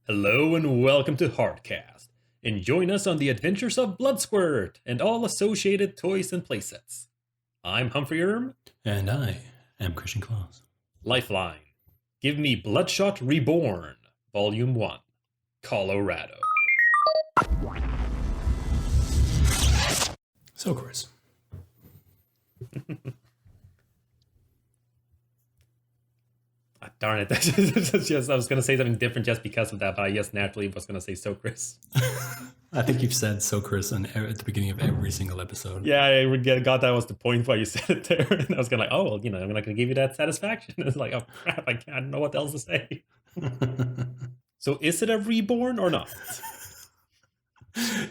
Hello and welcome to Hardcast, and join us on the adventures of Bloodsquirt and all associated toys and playsets. I'm Humphrey Erm. And I am Christian Claus. Lifeline. Give me Bloodshot Reborn, Volume 1, Colorado. So, Chris. Darn it. Just, I was going to say something different just because of that, but I just naturally was going to say so, Chris. I think you've said so, Chris, at the beginning of every single episode. Yeah, I got that was the point why you said it there. And I was going to like, oh, well, I'm not going to give you that satisfaction. It's like, oh, crap, I can't know what else to say. So is it a reborn or not?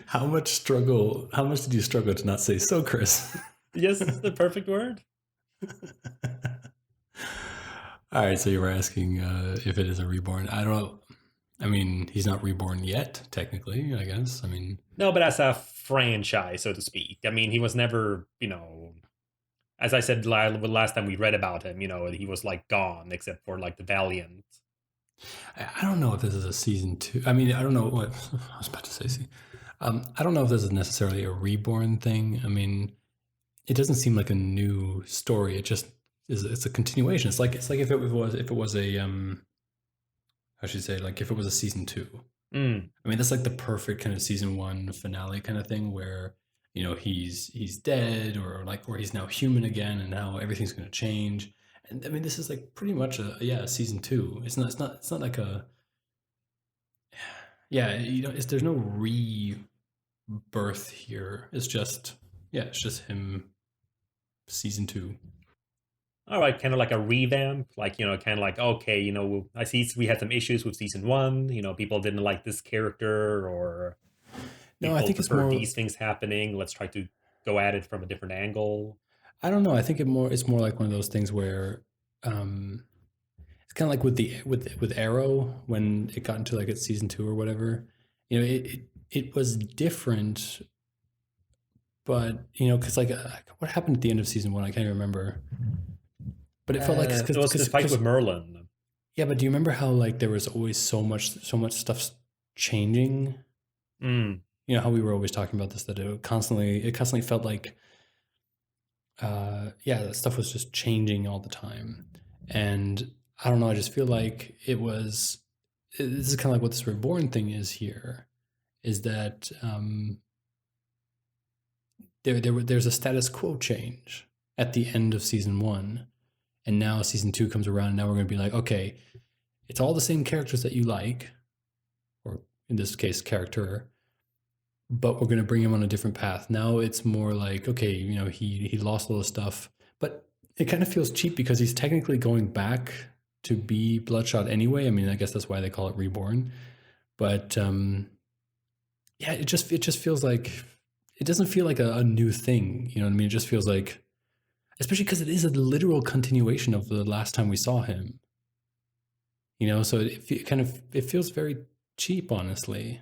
How much did you struggle to not say so, Chris? Yes, it's the perfect word. All right, so you were asking if it is a reborn. I don't know. I mean, he's not reborn yet, technically, I guess. I mean... No, but as a franchise, so to speak. I mean, he was never, as I said last time we read about him, he was like gone except for like the Valiant. I don't know if this is a season 2. I mean, I don't know what... I was about to say... I don't know if this is necessarily a reborn thing. I mean, it doesn't seem like a new story. It just it's a continuation. It's like if it was a how should I say, like if it was a season 2. I mean, that's like the perfect kind of season 1 finale kind of thing where he's dead or he's now human again and now everything's going to change. And I mean, this is like pretty much a season 2. It's not like a there's no rebirth here. It's just him season 2. All right, kind of like a revamp, like kind of like, okay, I see we had some issues with season 1. People didn't like this character, or no, I think it's more these things happening. Let's try to go at it from a different angle. I don't know. I think it's more like one of those things where it's kind of like with Arrow when it got into like its season 2 or whatever. It was different, but because like what happened at the end of season 1, I can't even remember. But it felt like it was this fight with Merlin. Yeah, but do you remember how like there was always so much stuff changing? How we were always talking about this, that it constantly felt like that stuff was just changing all the time. And I don't know, I just feel like this is kind of like what this Reborn thing is here, is that there's a status quo change at the end of season 1. And now season 2 comes around, and now we're going to be like, okay, it's all the same characters that you like, or in this case, character, but we're going to bring him on a different path. Now it's more like, okay, he lost all this stuff, but it kind of feels cheap because he's technically going back to be Bloodshot anyway. I mean, I guess that's why they call it Reborn. But it just feels like, it doesn't feel like a new thing. You know what I mean? It just feels like, especially because it is a literal continuation of the last time we saw him. So it feels very cheap, honestly.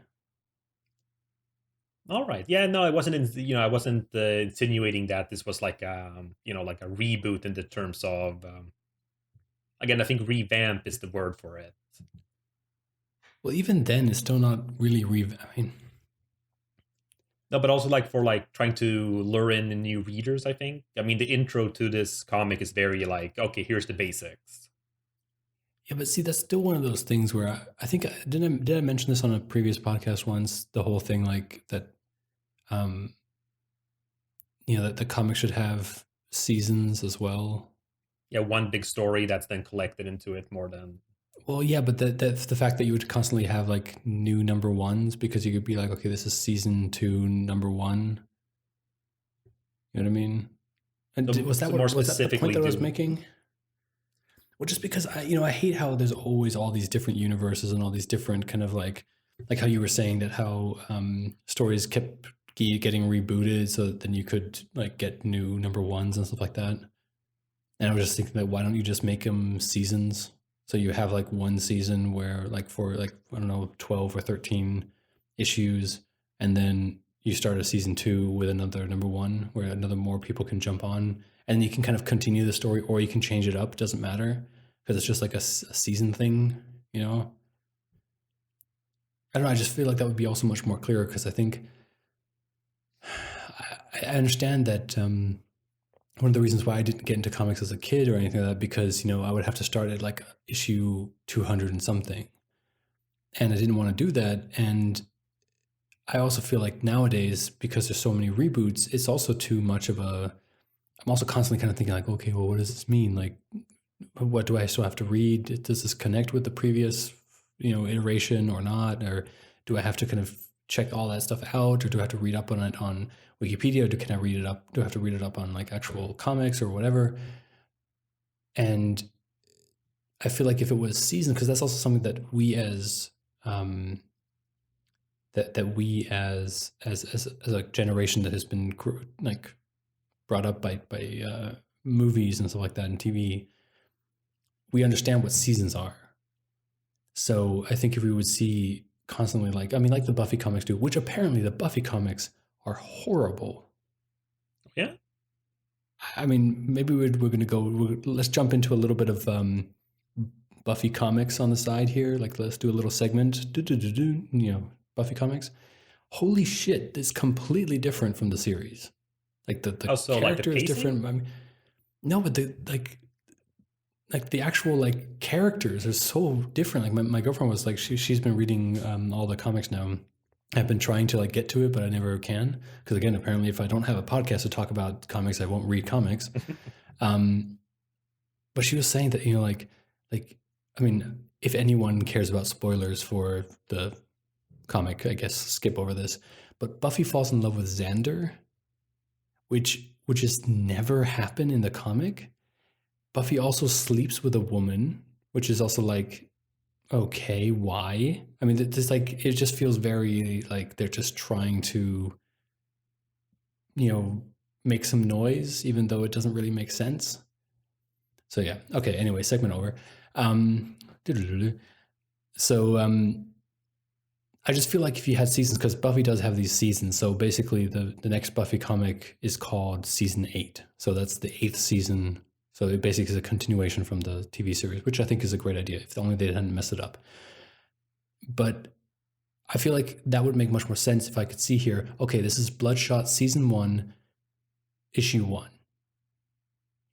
All right. Yeah, no, I wasn't insinuating that this was like like a reboot in the terms of again, I think revamp is the word for it. Well, even then it's still not really no, but also like for like trying to lure in the new readers, I think. I mean, the intro to this comic is very like, okay, here's the basics. Yeah, but see, that's still one of those things where I think did I mention this on a previous podcast once? The whole thing like that, that the comic should have seasons as well. Yeah, one big story that's then collected into it more than. Well, yeah, but the fact that you would constantly have like new number 1s, because you could be like, okay, this is season 2 number 1. You know what I mean? And was that the point that I was making? Well, just because I hate how there's always all these different universes and all these different kind of like how you were saying that how stories kept getting rebooted so that then you could like get new number 1s and stuff like that. And I was just thinking that why don't you just make them seasons? So you have like one season where like for like, I don't know, 12 or 13 issues, and then you start a season 2 with another number 1 where another more people can jump on, and you can kind of continue the story, or you can change it up. It doesn't matter because it's just like a season thing, I don't know. I just feel like that would be also much more clear because I think I understand that one of the reasons why I didn't get into comics as a kid or anything like that because I would have to start at like issue 200 and something, and I didn't want to do that. And I also feel like nowadays because there's so many reboots, it's also too much of a. I'm also constantly kind of thinking like, okay, well, what does this mean? Like, what do I still have to read? Does this connect with the previous, iteration or not? Or do I have to kind of check all that stuff out, or do I have to read up on it on Wikipedia? Can I read it up? Do I have to read it up on like actual comics or whatever? And I feel like if it was seasoned, because that's also something that we as that we as a generation that has been like brought up by movies and stuff like that and TV, we understand what seasons are. So I think if we would see constantly like the Buffy comics do, which apparently the Buffy comics are horrible. Yeah. I mean, maybe we're going to go. Let's jump into a little bit of Buffy comics on the side here. Like, let's do a little segment. Buffy comics. Holy shit! It's completely different from the series. Like the character is different. I mean, no, but the the actual like characters are so different. Like my girlfriend was like she's been reading all the comics now. I've been trying to like get to it, but I never can because again, apparently, if I don't have a podcast to talk about comics, I won't read comics. But she was saying that I mean, if anyone cares about spoilers for the comic, I guess skip over this. But Buffy falls in love with Xander, which just never happened in the comic. Buffy also sleeps with a woman, which is also like, okay, why? I mean, it's like it just feels very like they're just trying to, make some noise, even though it doesn't really make sense. So yeah, okay. Anyway, segment over. So I just feel like if you had seasons, because Buffy does have these seasons. So basically, the next Buffy comic is called Season 8. So that's the 8th season. So it basically is a continuation from the TV series, which I think is a great idea, if only they hadn't messed it up. But I feel like that would make much more sense if I could see here, okay, this is Bloodshot Season 1, Issue 1.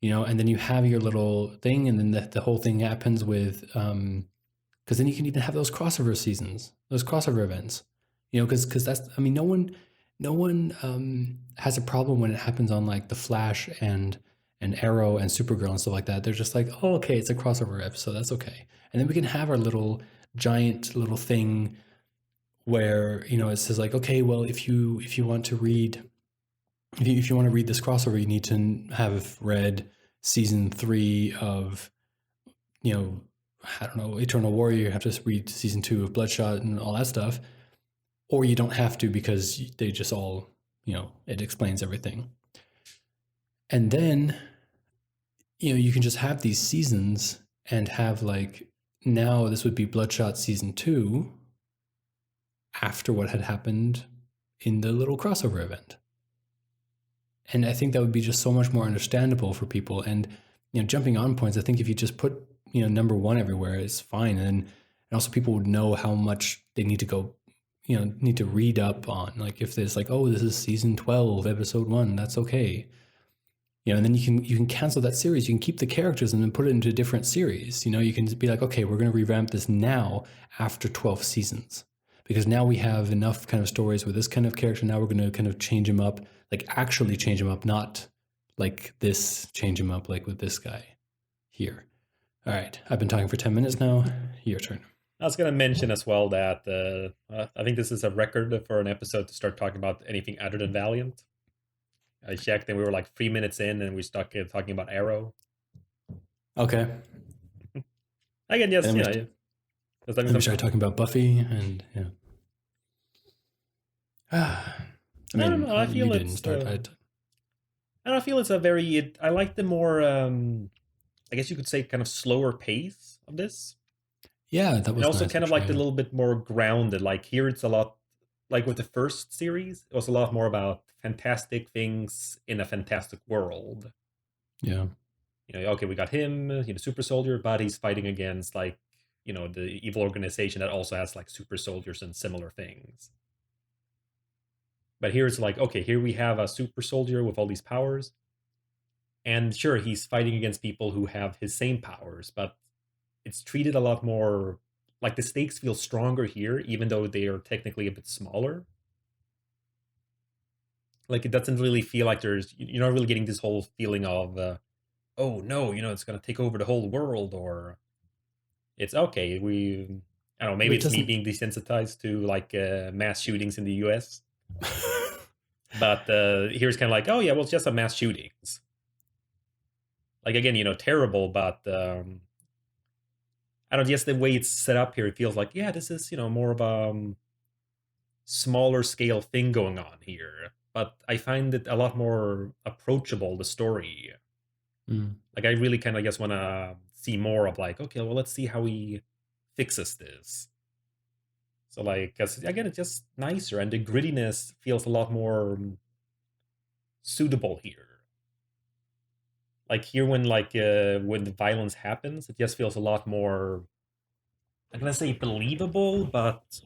And then you have your little thing, and then the whole thing happens with, because then you can even have those crossover seasons, those crossover events, because that's, I mean, no one has a problem when it happens on like The Flash and Arrow and Supergirl and stuff like that. They're just like, oh, okay, it's a crossover episode, that's okay. And then we can have our little giant little thing where it says like, okay, well, if you want to read if you want to read this crossover, you need to have read season 3 of I don't know, Eternal Warrior. You have to read season 2 of Bloodshot and all that stuff, or you don't have to because they just all it explains everything. And then you can just have these seasons and have like, now this would be Bloodshot season 2 after what had happened in the little crossover event. And I think that would be just so much more understandable for people. And jumping on points, I think if you just put number 1 everywhere, it's fine. And also people would know how much they need to go, need to read up on. Like if there's like, oh, this is season 12, episode 1, that's okay. And then you can cancel that series. You can keep the characters and then put it into a different series. You can just be like, okay, we're going to revamp this now after 12 seasons. Because now we have enough kind of stories with this kind of character. Now we're going to kind of change him up, like actually change him up, not like this, change him up like with this guy here. All right, I've been talking for 10 minutes now. Your turn. I was going to mention as well that I think this is a record for an episode to start talking about anything other than Valiant. I checked and we were like 3 minutes in and we stuck talking about Arrow. Okay. Again, yes, Then we started talking about Buffy and I mean, I don't know. I feel you didn't start. I feel it's a very. I like the more. I guess you could say kind of slower pace of this. Yeah, that was. And also nice, kind of like a little bit more grounded. Like here, it's a lot. Like with the first series, it was a lot more about fantastic things in a fantastic world. Yeah. Okay, we got him, super soldier, but he's fighting against like you know, the evil organization that also has like super soldiers and similar things. But here it's like, okay, here we have a super soldier with all these powers. And sure, he's fighting against people who have his same powers, but it's treated a lot more like the stakes feel stronger here, even though they are technically a bit smaller. Like it doesn't really feel like you're not really getting this whole feeling of, oh no, you know, it's going to take over the whole world, or it's okay. I don't know, maybe It it's me doesn't. being desensitized to like mass shootings in the US. But here's kind of like, oh yeah, well, it's just some mass shootings. Like again, you know, terrible, but I don't know, just the way it's set up here, it feels like, yeah, this is, you know, more of a smaller scale thing going on here. But I find it a lot more approachable, the story. Like I really kind of just want to see more of like, okay, well, let's see how he fixes this. So like, cause again, it's just nicer, and the grittiness feels a lot more suitable here. Like here, when the violence happens, it just feels a lot more. I'm gonna say believable, but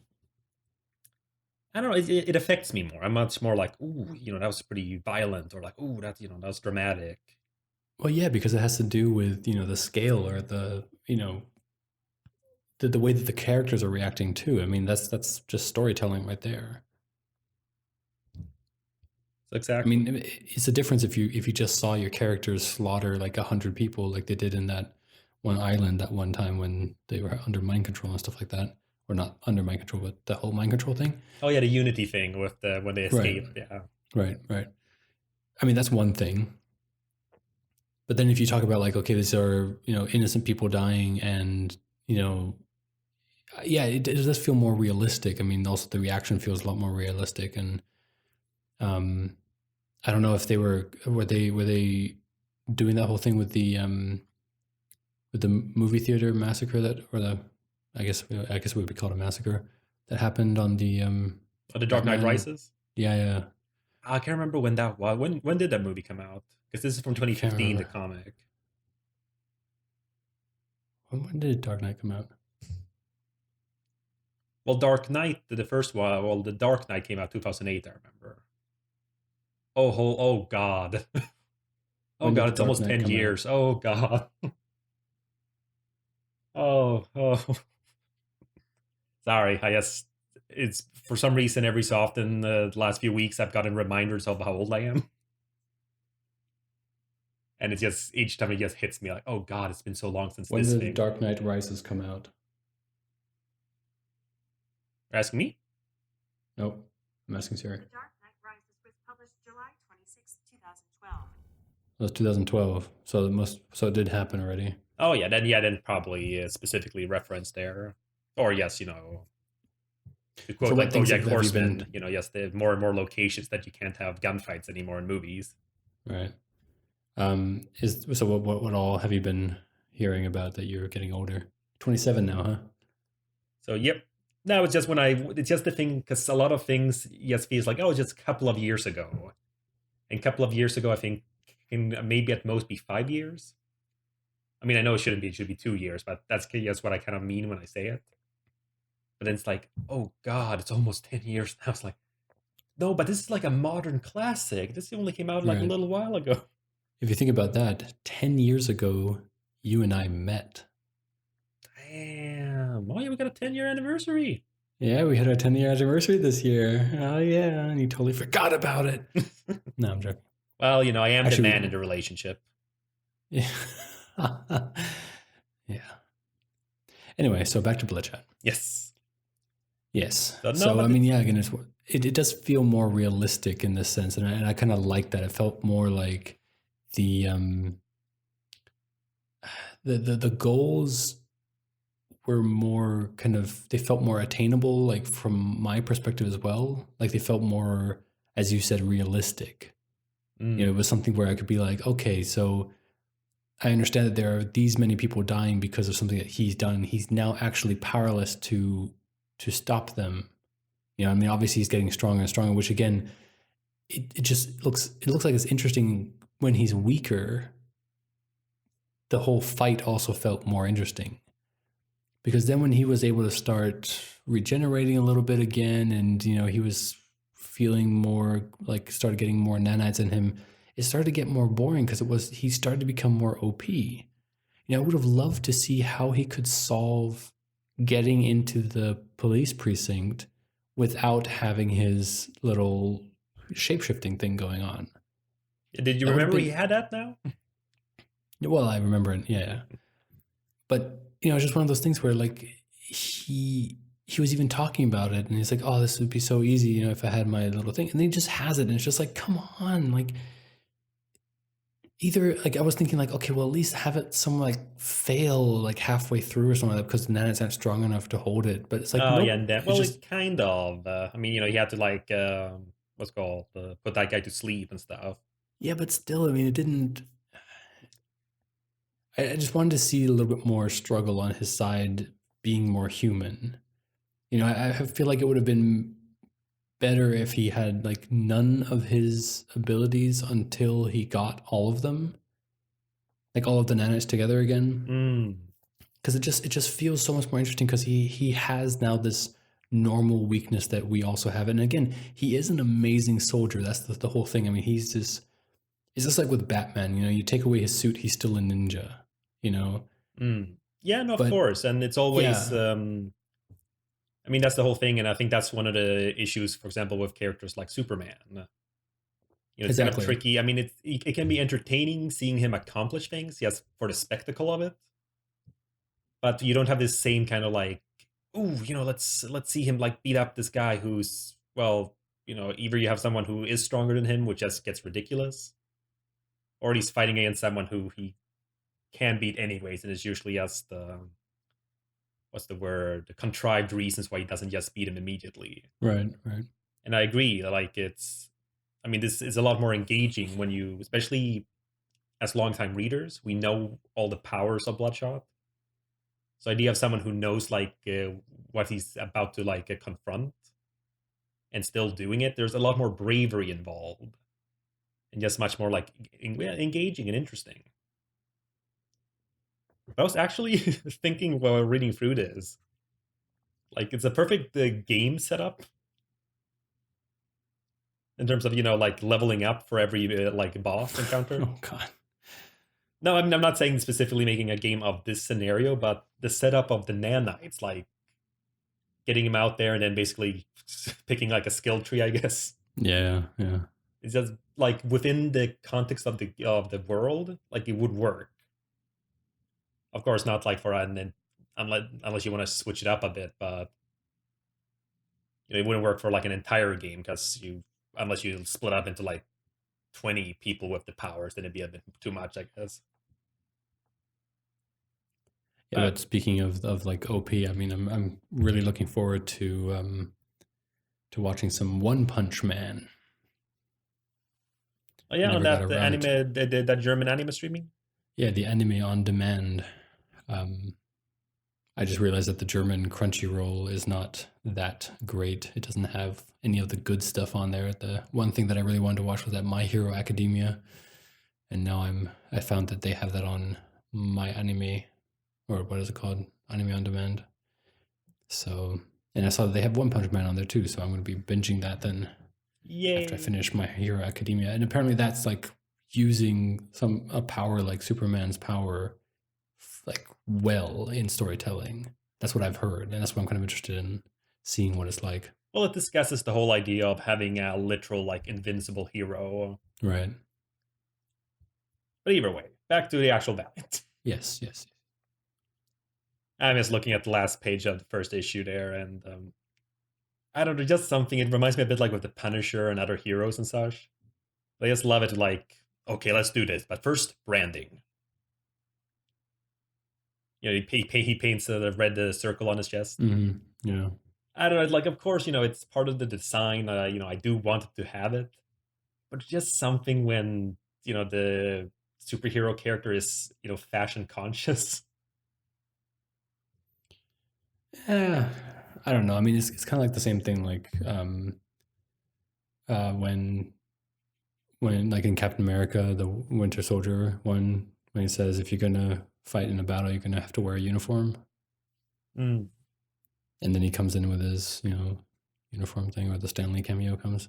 I don't know. It affects me more. I'm much more like, ooh, you know, that was pretty violent, or like, ooh, that, you know, that was dramatic. Well, yeah, because it has to do with, you know, the scale or the, you know, the way that the characters are reacting too. I mean, that's just storytelling right there. So exactly. I mean, it's a difference if you just saw your characters slaughter like 100 people, like they did in that one island at one time when they were under mind control and stuff like that, or not under mind control, but the whole mind control thing. Oh yeah, the Unity thing with the when they Right, escape. Yeah. right. I mean, that's one thing. But then if you talk about like, okay, these are, you know, innocent people dying, and, you know, yeah, it does feel more realistic. I mean, also the reaction feels a lot more realistic, and I don't know if they were they doing that whole thing with the movie theater massacre, that, or the, I guess we would call it a massacre, that happened on the Oh, the Dark Knight Batman. Rises. Yeah. I can't remember when that was. When did that movie come out? Because this is from I can't 2015, the remember. comic. When did Dark Knight come out? Well, Dark Knight, the first one. Well, the Dark Knight came out 2008. I remember. Oh God. Oh When did God, the it's Dark almost Knight 10 come out? years. Oh God. Oh. Sorry. I guess it's for some reason every so often the last few weeks I've gotten reminders of how old I am. And it's just each time it just hits me like, oh God, it's been so long since When this did the thing. Dark Knight Rises come out? You're asking me? Nope, I'm asking Siri. The Dark Knight Rises was published July 26, 2012. That was 2012, so it did happen already. Oh then probably specifically referenced there. Or yes, you know, to quote So like what things BoJack have you Horseman, been, you know, yes, there are more and more locations that you can't have gunfights anymore in movies. right? Is so what all have you been hearing about that you're getting older? 27 now, huh? So yep. No, it's just it's just the thing, because a lot of things, yes, feels like, oh, just a couple of years ago. And a couple of years ago, I think, can maybe at most be 5 years. I mean, I know it shouldn't be, it should be 2 years, but that's what I kind of mean when I say it. But then it's like, oh God, it's almost 10 years now. It's like, no, but this is like a modern classic. This only came out like a Right. little while ago. If you think about that, 10 years ago, you and I met. Damn. Oh yeah, we got a 10-year anniversary. Yeah, we had our 10-year anniversary this year. Oh yeah, and you totally forgot about it. No, I'm joking. Well, you know, I am Actually, the man in the relationship. Yeah. Yeah. Anyway, so back to Bloodshot. Yes. Yes. So, no, So but I mean, yeah, again, it does feel more realistic in this sense, and I kind of like that. It felt more like the the goals were more kind of, they felt more attainable, like from my perspective as well. Like they felt more, as you said, realistic. You know, it was something where I could be like, okay, so I understand that there are these many people dying because of something that he's done. He's now actually powerless to stop them. You know, I mean, obviously he's getting stronger and stronger, which again, it just looks like it's interesting. When he's weaker, the whole fight also felt more interesting because then when he was able to start regenerating a little bit again, and he was feeling more like started getting more nanites in him, it started to get more boring because he started to become more OP. I would have loved to see how he could solve getting into the police precinct without having his little shape-shifting thing going on. Did you remember he had that now? Well, I remember it, yeah. But, it's just one of those things where, like, he was even talking about it, and he's like, oh, this would be so easy, if I had my little thing. And then he just has it, and it's just like, come on, like, either, like, I was thinking, like, okay, well, at least have it like, fail, like, halfway through or something like that, because the nanites aren't strong enough to hold it. But it's like, oh, nope, yeah, and then, well, it kind of. I mean, he had to, like, what's called, put that guy to sleep and stuff. Yeah, but still, I mean, it didn't... I just wanted to see a little bit more struggle on his side, being more human. I feel like it would have been better if he had like none of his abilities until he got all of them, like all of the nanites together again. Because it just feels so much more interesting because he has now this normal weakness that we also have. And again, he is an amazing soldier. That's the whole thing. I mean, it's just like with Batman, you take away his suit, he's still a ninja, Yeah, no, of course. And it's always, I mean, that's the whole thing. And I think that's one of the issues, for example, with characters like Superman. It's exactly. kind of tricky. I mean, it can be entertaining seeing him accomplish things, yes, for the spectacle of it. But you don't have this same kind of like, ooh, let's see him like beat up this guy who's, well, either you have someone who is stronger than him, which just gets ridiculous, or he's fighting against someone who he can beat anyways, and it's usually just what's the word? The contrived reasons why he doesn't just beat him immediately. Right. And I agree, like I mean, this is a lot more engaging when you, especially as longtime readers, we know all the powers of Bloodshot. So the idea of someone who knows like what he's about to like confront and still doing it, there's a lot more bravery involved, and just much more like engaging and interesting. I was actually thinking while reading through this, like it's a perfect game setup in terms of like leveling up for every like boss encounter. Oh god. No, I'm not saying specifically making a game of this scenario, but the setup of the nanites, like getting him out there and then basically picking like a skill tree, I guess. Yeah. It's just like within the context of the world, like it would work. Of course, not like for unless you want to switch it up a bit, but it wouldn't work for like an entire game because unless you split up into like 20 people with the powers, then it'd be a bit too much, I guess. Yeah, but speaking of like OP, I mean, I'm really looking forward to watching some One Punch Man. Oh yeah, on that anime, that German anime streaming. Yeah, the anime on demand. I just realized that the German Crunchyroll is not that great. It doesn't have any of the good stuff on there. The one thing that I really wanted to watch was that My Hero Academia, and now I found that they have that on My Anime, or what is it called? Anime on Demand. So, and I saw that they have One Punch Man on there too, so I'm going to be binging that then. Yay. After I finish My Hero Academia. And apparently that's like using a power like Superman's power like well in storytelling. That's what I've heard, and that's what I'm kind of interested in seeing what it's like. Well, it discusses the whole idea of having a literal like invincible hero. Right. But either way, back to the actual Valiant. Yes. I'm just looking at the last page of the first issue there, and I don't know, just something. It reminds me a bit like with the Punisher and other heroes and such. I just love it. Like, okay, let's do this, but first branding. He paints the red circle on his chest. Mm-hmm. Yeah. I don't know. Like, of course, it's part of the design. I do want it to have it, but just something when the superhero character is fashion conscious. Yeah, I don't know. I mean, it's kind of like the same thing, like when like in Captain America, the Winter Soldier one, when he says if you're gonna fight in a battle, you're gonna have to wear a uniform. Mm. And then he comes in with his, uniform thing, or the Stanley cameo comes.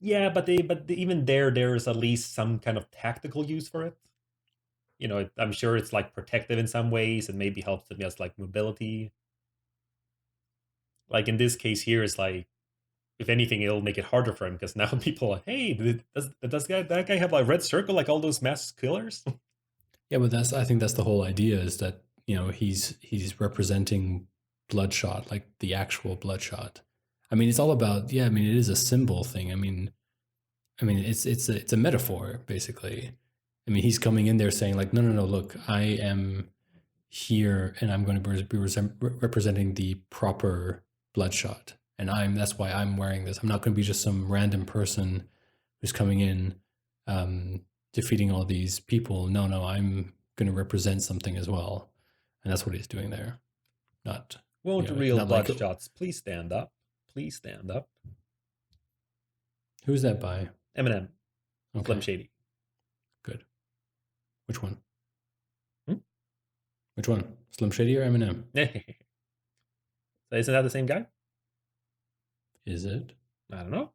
Yeah, but even there's at least some kind of tactical use for it. I'm sure it's like protective in some ways, and maybe helps him as like mobility. Like in this case here, it's like, if anything, it'll make it harder for him because now people are, hey, does that guy have like red circle like all those mass killers? Yeah, but I think that's the whole idea, is that, he's representing Bloodshot, like the actual Bloodshot. I mean, it's all about, it is a symbol thing. I mean, it's a metaphor, basically. I mean, he's coming in there saying like, no, look, I am here and I'm going to be representing the proper Bloodshot. And that's why I'm wearing this. I'm not going to be just some random person who's coming in, defeating all these people. No, I'm going to represent something as well. And that's what he's doing there. Not, Won't real not like, Bloodshots please stand up? Please stand up. Who's that by? Eminem. Okay. Slim Shady. Good. Which one? Hmm? Which one? Slim Shady or Eminem? So isn't that the same guy? Is it? I don't know.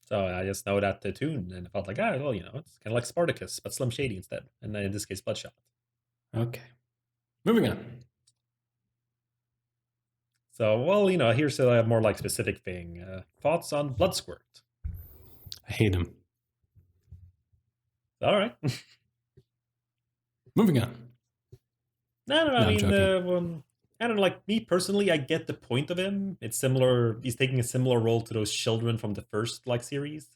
So I just know that the tune, and I felt like, well, it's kind of like Spartacus, but Slim Shady instead, and in this case, Bloodshot. Okay. Moving on. So, well, here's a more like specific thing. Thoughts on Bloodsquirt? I hate him. All right. Moving on. No, I mean, I don't know, like me personally, I get the point of him. It's similar. He's taking a similar role to those children from the first like series.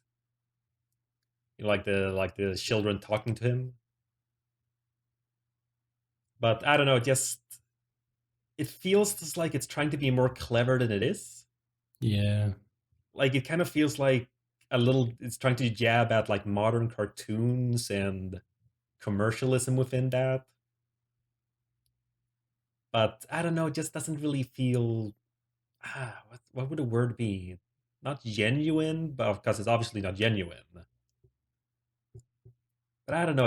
Like the children talking to him. But I don't know, it feels just like it's trying to be more clever than it is. Yeah. Like it kind of feels like it's trying to jab at like modern cartoons and commercialism within that. But I don't know, it just doesn't really feel, what would the word be? Not genuine, but because it's obviously not genuine. But I don't know,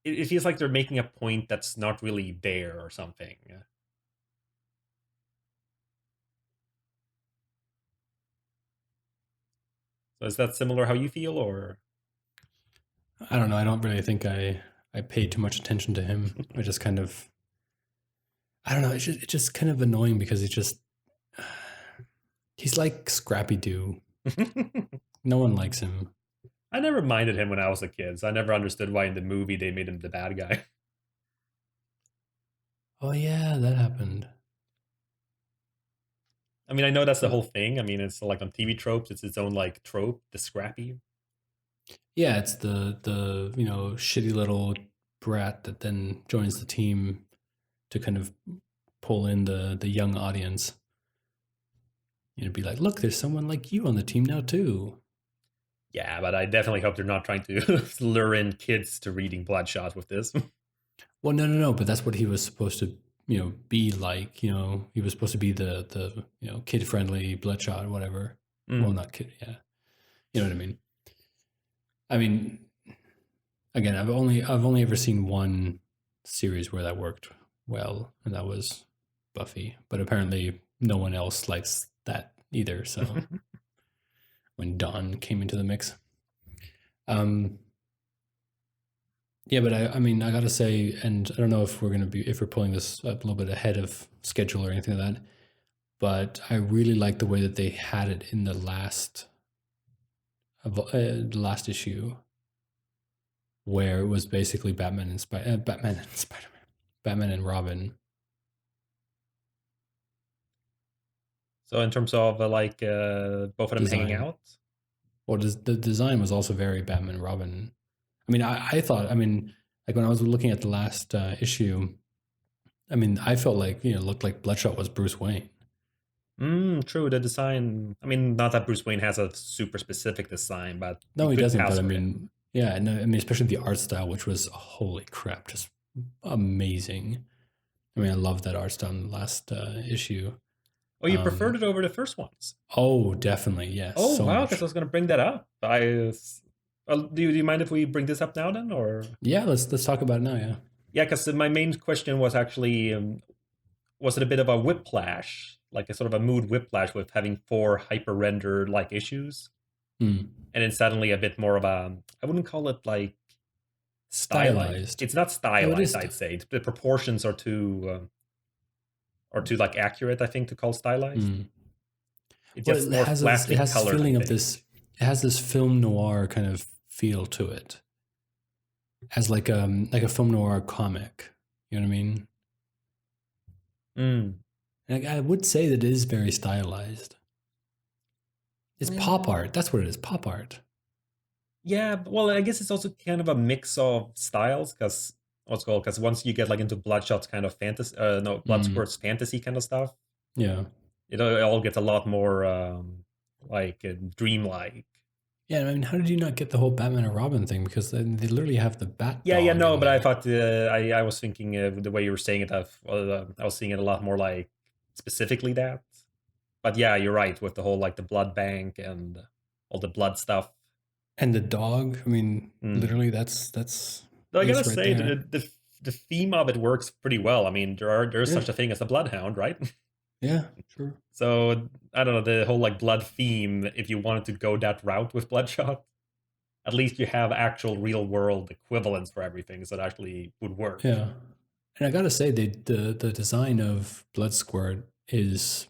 it feels like they're making a point that's not really there or something. So is that similar how you feel, or? I don't know. I don't really think I paid too much attention to him. I just kind of, I don't know. It's just kind of annoying because he's like Scrappy Doo. No one likes him. I never minded him when I was a kid, so I never understood why in the movie they made him the bad guy. Oh yeah, that happened. I mean, I know that's the whole thing. I mean, it's like on TV tropes, it's its own like trope, the Scrappy. Yeah, it's the shitty little brat that then joins the team to kind of pull in the young audience. Be like, look, there's someone like you on the team now too. Yeah, but I definitely hope they're not trying to lure in kids to reading Bloodshot with this. Well, no, but that's what he was supposed to, be like. He was supposed to be the kid-friendly Bloodshot or whatever. Well, not kid, yeah. You know what I mean? I mean, again, I've only ever seen one series where that worked well, and that was Buffy. But apparently, no one else likes that either. So when Dawn came into the mix, yeah, but I mean, I gotta say, and I don't know if we're pulling this a little bit ahead of schedule or anything like that, but I really like the way that they had it in the last issue, where it was basically Batman and Spider-Man, Batman and Robin. So in terms of both of them hanging out? Well, the design was also very Batman and Robin. I mean, I thought, like when I was looking at the last issue, I felt like, it looked like Bloodshot was Bruce Wayne. True. The design, not that Bruce Wayne has a super specific design, but no, he doesn't. But yeah, no, especially the art style, which was holy crap, just amazing. I love that art style in the last issue. Oh, you preferred it over the first ones? Oh, definitely, yes. Oh, so wow, because I was going to bring that up. Do you mind if we bring this up now then, or? Yeah, let's talk about it now, yeah. Yeah, because my main question was actually, was it a bit of a whiplash, like a sort of a mood whiplash with having 4 hyper render like issues, Mm. and then suddenly a bit more of a, I wouldn't call it like stylized. Stylized. It's not Oh, it stylized, is. I'd say. The proportions are too like accurate, I think, to call stylized. Mm. It's Well, just more flatly it has this colored, I feeling of think. this. It has this film noir kind of feel to it, as like a film noir comic. You know what I mean? Mm. And I would say that it is very stylized. It's pop Mm. art. That's what it is. Pop art. Yeah, well, I guess it's also kind of a mix of styles, because what's called, because once you get like into Bloodshot's kind of fantasy, no, Mm. Bloodspurt's fantasy kind of stuff, Yeah. it all gets a lot more like dreamlike. Yeah. I mean, how did you not get the whole Batman and Robin thing? Because they literally have the Bat Yeah, yeah, dog no, in but I there. thought I was thinking the way you were saying it, I was seeing it a lot more like specifically that. But yeah, you're right with the whole like the blood bank and all the blood stuff. And the dog. I mean, Mm. literally, that's Though I gotta is right say, there. the theme of it works pretty well. I mean, there's Yeah. such a thing as a bloodhound, right? Yeah. Sure. So I don't know, the whole like blood theme. If you wanted to go that route with Bloodshot, at least you have actual real world equivalents for everything, so it actually would work. Yeah. And I gotta say, the design of Blood Squirt is,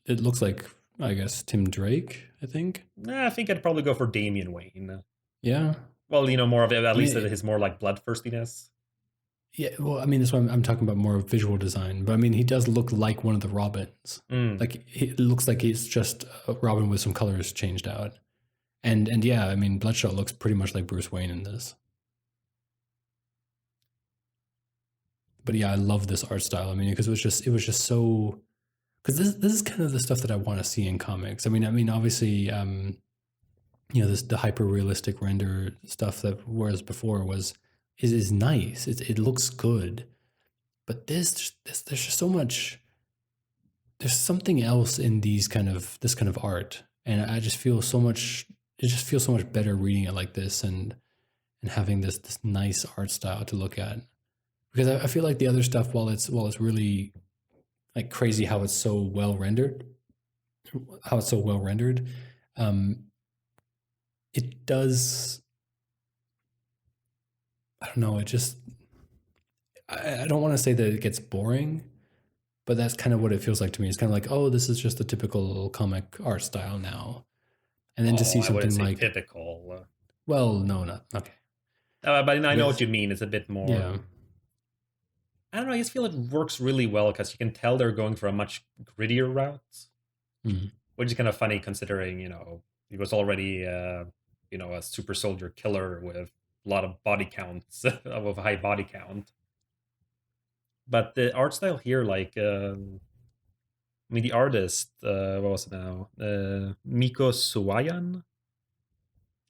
it looks like, I guess, Tim Drake, I think. Nah, I think I'd probably go for Damian Wayne. Yeah. Well, more of it, at I least mean, his more like bloodthirstiness. yeah. Well, I mean, that's why I'm talking about more of visual design. But I mean, he does look like one of the Robins. Mm. Like it looks like he's just a Robin with some colors changed out. And yeah, I mean, Bloodshot looks pretty much like Bruce Wayne in this. But yeah, I love this art style. I mean, because it was just so, because this is kind of the stuff that I want to see in comics. I mean, obviously, this the hyper realistic render stuff that was before is nice. It looks good, but there's just so much. There's something else in this kind of art, and I just feel so much. It just feels so much better reading it like this and having this nice art style to look at. Because I feel like the other stuff, while it's really like crazy how it's so well rendered, um, it does. I don't know. It just. I don't want to say that it gets boring, but that's kind of what it feels like to me. It's kind of like, oh, this is just the typical comic art style now, and then to Oh, see I wouldn't something say like, typical. well, no, not okay. But I know what With you mean. It's a bit more. yeah, I don't know. I just feel it works really well because you can tell they're going for a much grittier route, mm, which is kind of funny considering he was already a super soldier killer with a lot of body counts of a high body count. But the art style here, like, I mean, the artist, what was it now? Miko Suwayan?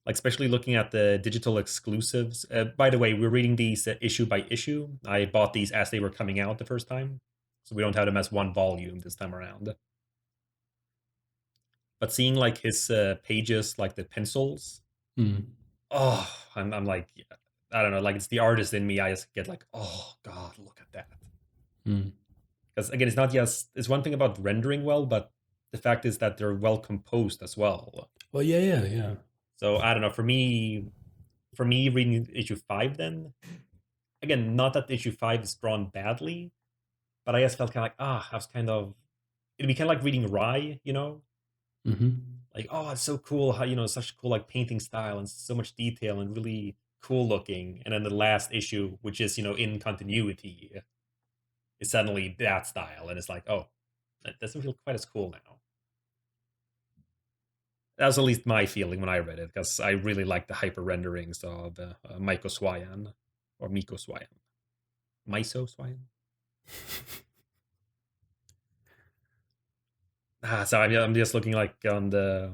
Like, especially looking at the digital exclusives. By the way, we're reading these issue by issue. I bought these as they were coming out the first time. So we don't have them as one volume this time around. But seeing, like, his pages, like the pencils, mm, oh, I'm like, I don't know, like, it's the artist in me. I just get like, oh, God, look at that. mm. Because again, it's not just it's one thing about rendering well, but the fact is that they're well composed as well. Well, yeah. So I don't know. For me, reading issue 5, then again, not that issue 5 is drawn badly, but I just felt kind of like I was kind of it'd be kind of like reading Rye, Mm-hmm. like it's so cool how such cool like painting style and so much detail and really cool looking, and then the last issue, which is in continuity, is suddenly that style, and it's like that doesn't feel quite as cool now. That was at least my feeling when I read it, because I really like the hyper renderings of Maiko Swayan or Miko Swayan, Maiso Swayan. So I'm just looking like on the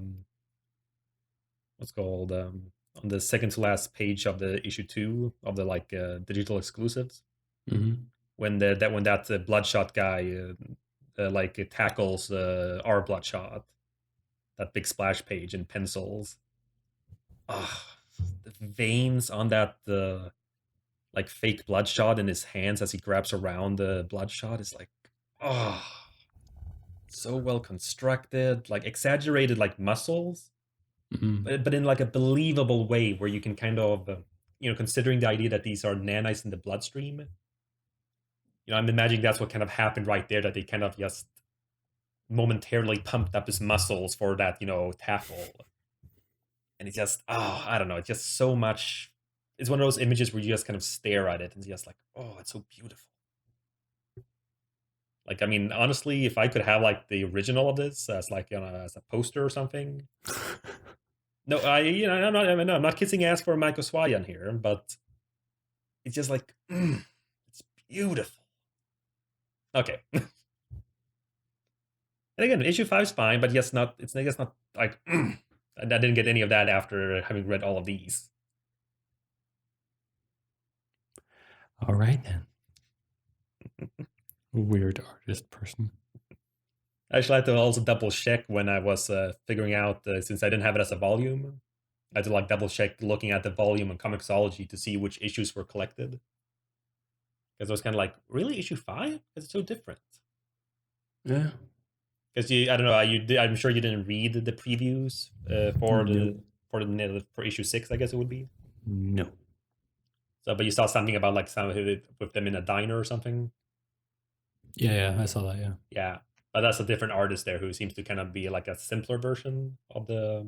what's called on the second to last page of the issue 2 of the like digital exclusives, Mm-hmm. when that Bloodshot guy like tackles our Bloodshot, that big splash page in pencils. The veins on that like fake Bloodshot in his hands as he grabs around the Bloodshot is like, oh, so well constructed, like exaggerated like muscles, but in like a believable way where you can kind of, considering the idea that these are nanites in the bloodstream, I'm imagining that's what kind of happened right there, that they kind of just momentarily pumped up his muscles for that, tackle. And it's just, I don't know, it's just so much. It's one of those images where you just kind of stare at it and just like, oh, it's so beautiful. Like, I mean, honestly, if I could have like the original of this as like, as a poster or something. No, I'm not kissing ass for Michael Swayan here, but it's just like, it's beautiful. Okay. And again, issue 5 is fine, but yes, not. It's I guess not like. I didn't get any of that after having read all of these. All right then. Weird artist person. I actually had to also double check when I was figuring out, since I didn't have it as a volume, I had to like double check looking at the volume on Comixology to see which issues were collected. Because I was kind of like, really, issue 5? Because it's so different. Yeah. Because I don't know, I'm sure you didn't read the previews for issue 6, I guess it would be. No. So, but you saw something about like some with them in a diner or something. Yeah, I saw that. Yeah. Yeah, but that's a different artist there who seems to kind of be like a simpler version of the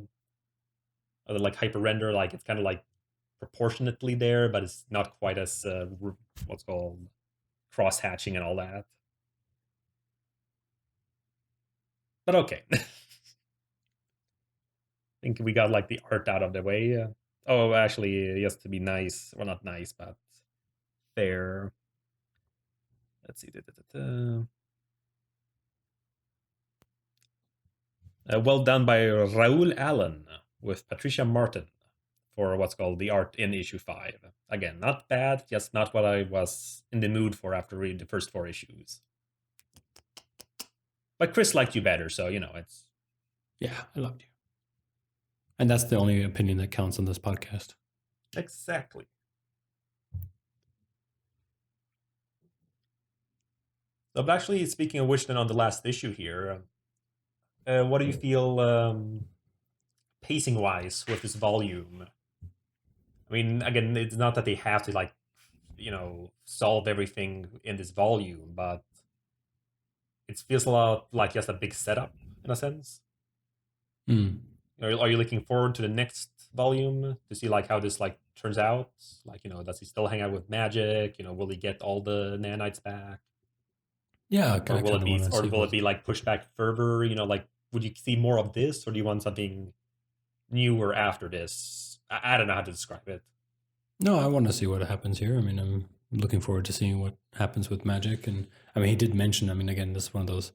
like hyper render. Like it's kind of like proportionately there, but it's not quite as what's called cross hatching and all that. But okay. I think we got like the art out of the way. Oh, actually, just to be nice. Well, not nice, but fair. Let's see. Well done by Raoul Allen with Patricia Martin for what's called the art in issue 5. Again, not bad, just not what I was in the mood for after reading the first 4 issues. But Chris liked you better, so, it's... Yeah, I loved you. And that's the only opinion that counts on this podcast. Exactly. So, but actually, speaking of which, then on the last issue here, what do you feel pacing-wise with this volume? I mean, again, it's not that they have to, like, solve everything in this volume, but it feels a lot like just a big setup, in a sense. Are you looking forward to the next volume to see like how this like turns out? Like, does he still hang out with Magic? Will he get all the nanites back? Yeah, or will it be like pushed back further? Like, would you see more of this, or do you want something newer after this? I don't know how to describe it. No, I want to see what happens here. I mean, I'm looking forward to seeing what happens with Magic, and I mean, he did mention. I mean, again, this is one of those.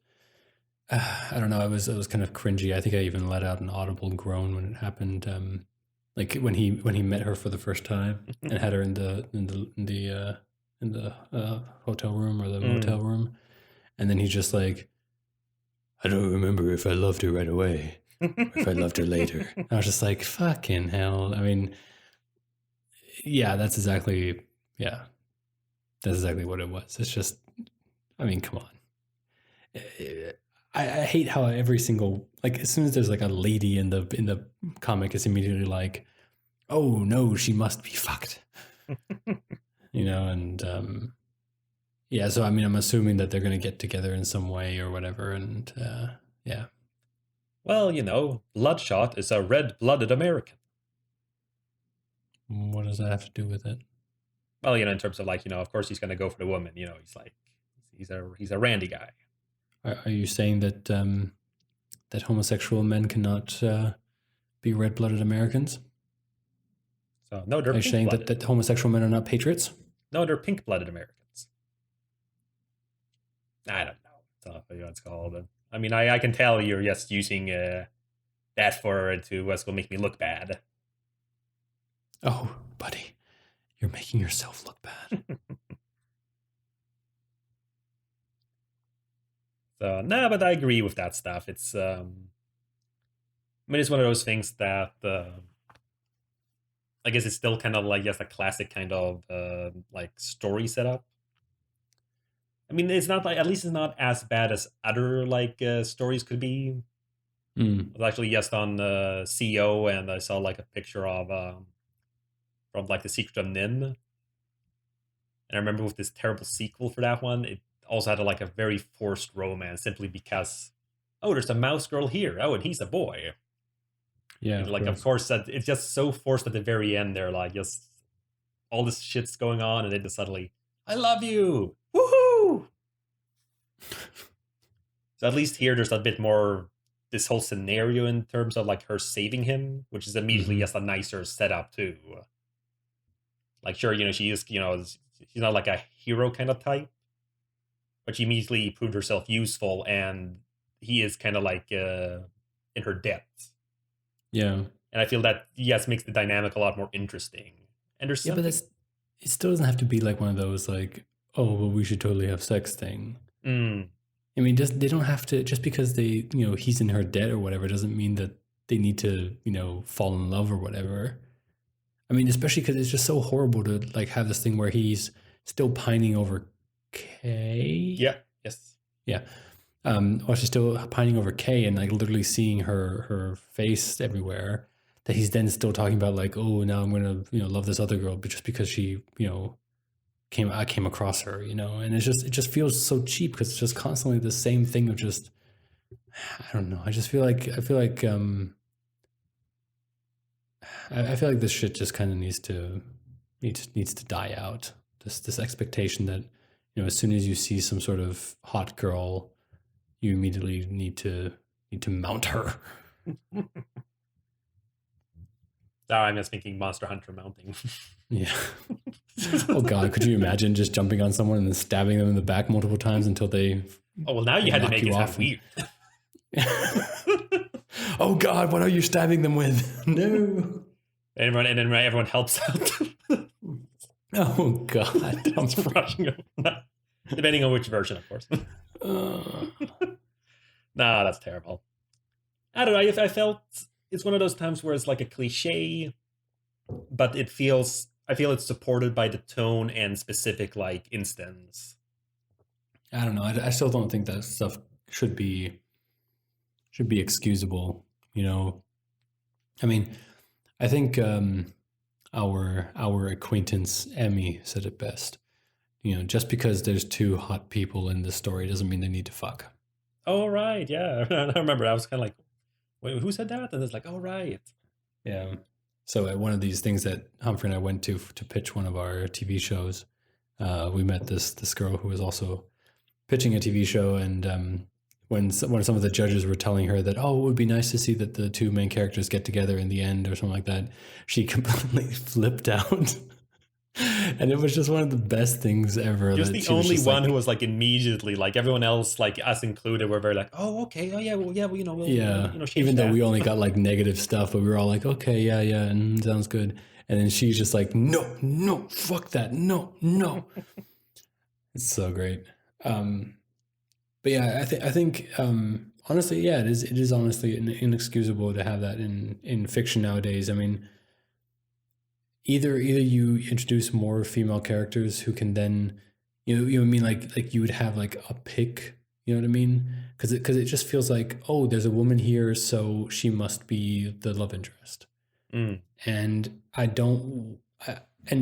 I don't know. It was kind of cringy. I think I even let out an audible groan when it happened. Like when he met her for the first time and had her in the hotel room or the motel room, and then he's just like, I don't remember if I loved her right away or if I loved her later. I was just like, fucking hell. I mean, yeah, that's exactly what it was. It's just, I mean, come on. I hate how every single, like, as soon as there's like a lady in the comic, it's immediately like, oh no, she must be fucked. And yeah, so I mean, I'm assuming that they're going to get together in some way or whatever, and yeah. Well, Bloodshot is a red-blooded American. What does that have to do with it? Well, in terms of like, of course he's going to go for the woman. He's like, he's a randy guy. Are you saying that that homosexual men cannot be red-blooded Americans? So no, they're. Are you saying that homosexual men are not patriots? No, they're pink-blooded Americans. I don't know. What it's called. I mean, I can tell you're just using that to what's going to make me look bad. Oh, buddy, you're making yourself look bad. So, no, but I agree with that stuff. It's, I mean, it's one of those things that, I guess it's still kind of like just a classic kind of like story setup. I mean, it's not like, at least it's not as bad as other like stories could be. Mm. I was actually just on CO, and I saw like a picture of from like the Secret of Nim, and I remember with this terrible sequel for that one, it also had like a very forced romance simply because, oh, there's a mouse girl here. Oh, and he's a boy. Yeah, And, like, of course, that it's just so forced at the very end. They're like, just all this shit's going on, and then just suddenly, I love you, woohoo! So at least here, there's a bit more this whole scenario in terms of like her saving him, which is immediately just a nicer setup too. Like, sure, she is, she's not like a hero kind of type, but she immediately proved herself useful, and he is kind of like in her depth. Yeah. And I feel that, yes, makes the dynamic a lot more interesting. And there's something... but it still doesn't have to be like one of those like, oh, well, we should totally have sex thing. I mean, they don't have to, just because they, he's in her debt or whatever, doesn't mean that they need to, fall in love or whatever. I mean, especially because it's just so horrible to like have this thing where he's still pining over Kay. Yeah. Yes. Yeah. Or she's still pining over Kay and like literally seeing her face everywhere. That he's then still talking about like, oh, now I'm gonna love this other girl, but just because she I came across her, and it just feels so cheap because it's just constantly the same thing of just, I don't know. I feel like this shit just kind of needs to die out. This expectation that as soon as you see some sort of hot girl, you immediately need to mount her. I'm just thinking Monster Hunter mounting. Yeah. Oh God, could you imagine just jumping on someone and then stabbing them in the back multiple times until they... Oh, well, now you had to make it sound weird. Oh God, what are you stabbing them with? No. And then everyone helps out. Oh God. I'm rushing over. Depending on which version, of course. Nah, that's terrible. I don't know. I felt it's one of those times where it's like a cliche, but I feel it's supported by the tone and specific like instance. I don't know. I still don't think that stuff should be excusable. I mean, I think our acquaintance Emmy said it best. Just because there's two hot people in the story doesn't mean they need to fuck. Oh, right. Yeah. I remember. I was kind of like, wait, who said that? And it's like, oh, right. Yeah. So at one of these things that Humphrey and I went to pitch one of our TV shows, we met this girl who was also pitching a TV show. And when some of the judges were telling her that, oh, it would be nice to see that the two main characters get together in the end or something like that, she completely flipped out. And it was just one of the best things ever. He was the only one who was like immediately, like everyone else, like us included, were very like, oh, okay, oh yeah, well, yeah, we'll even though we only got like negative stuff, but we were all like, okay, yeah, and sounds good. And then she's just like, no, fuck that, no. It's so great. But yeah, I think honestly, yeah, it is honestly inexcusable to have that in fiction nowadays. I mean, either you introduce more female characters who can then, you know what I mean, like you would have like a pick, you know what I mean? Because it just feels like, oh, there's a woman here, so she must be the love interest. And and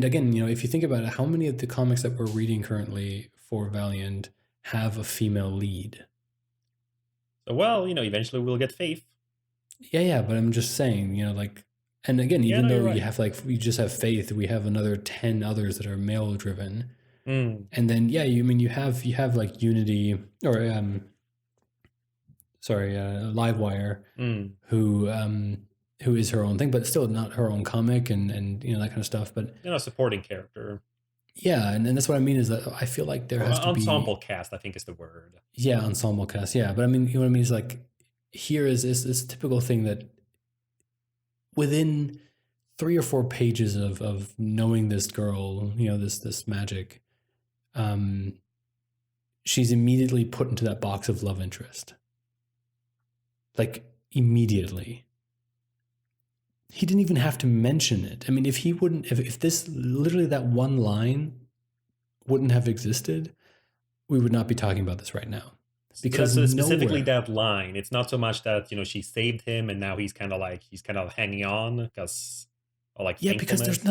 again, if you think about it, how many of the comics that we're reading currently for Valiant have a female lead? So, well, eventually we'll get Faith. Yeah, but I'm just saying, like. And again, even though you have you just have Faith, we have another 10 others that are male driven. And then, yeah, you have like Unity or Livewire, who is her own thing, but still not her own comic and that kind of stuff. But a supporting character. Yeah, and that's what I mean is that I feel like there has to be ensemble cast, I think is the word. Yeah, ensemble cast. Yeah, but I mean, you know what I mean is like here is this typical thing that within 3 or 4 pages of knowing this girl, this magic, she's immediately put into that box of love interest. Like immediately. he didn't even have to mention it. I mean, if he wouldn't, if this literally that one line wouldn't have existed, we would not be talking about this right now. Because that's specifically nowhere, that line. It's not so much that she saved him and now he's kind of hanging on because yeah, because there's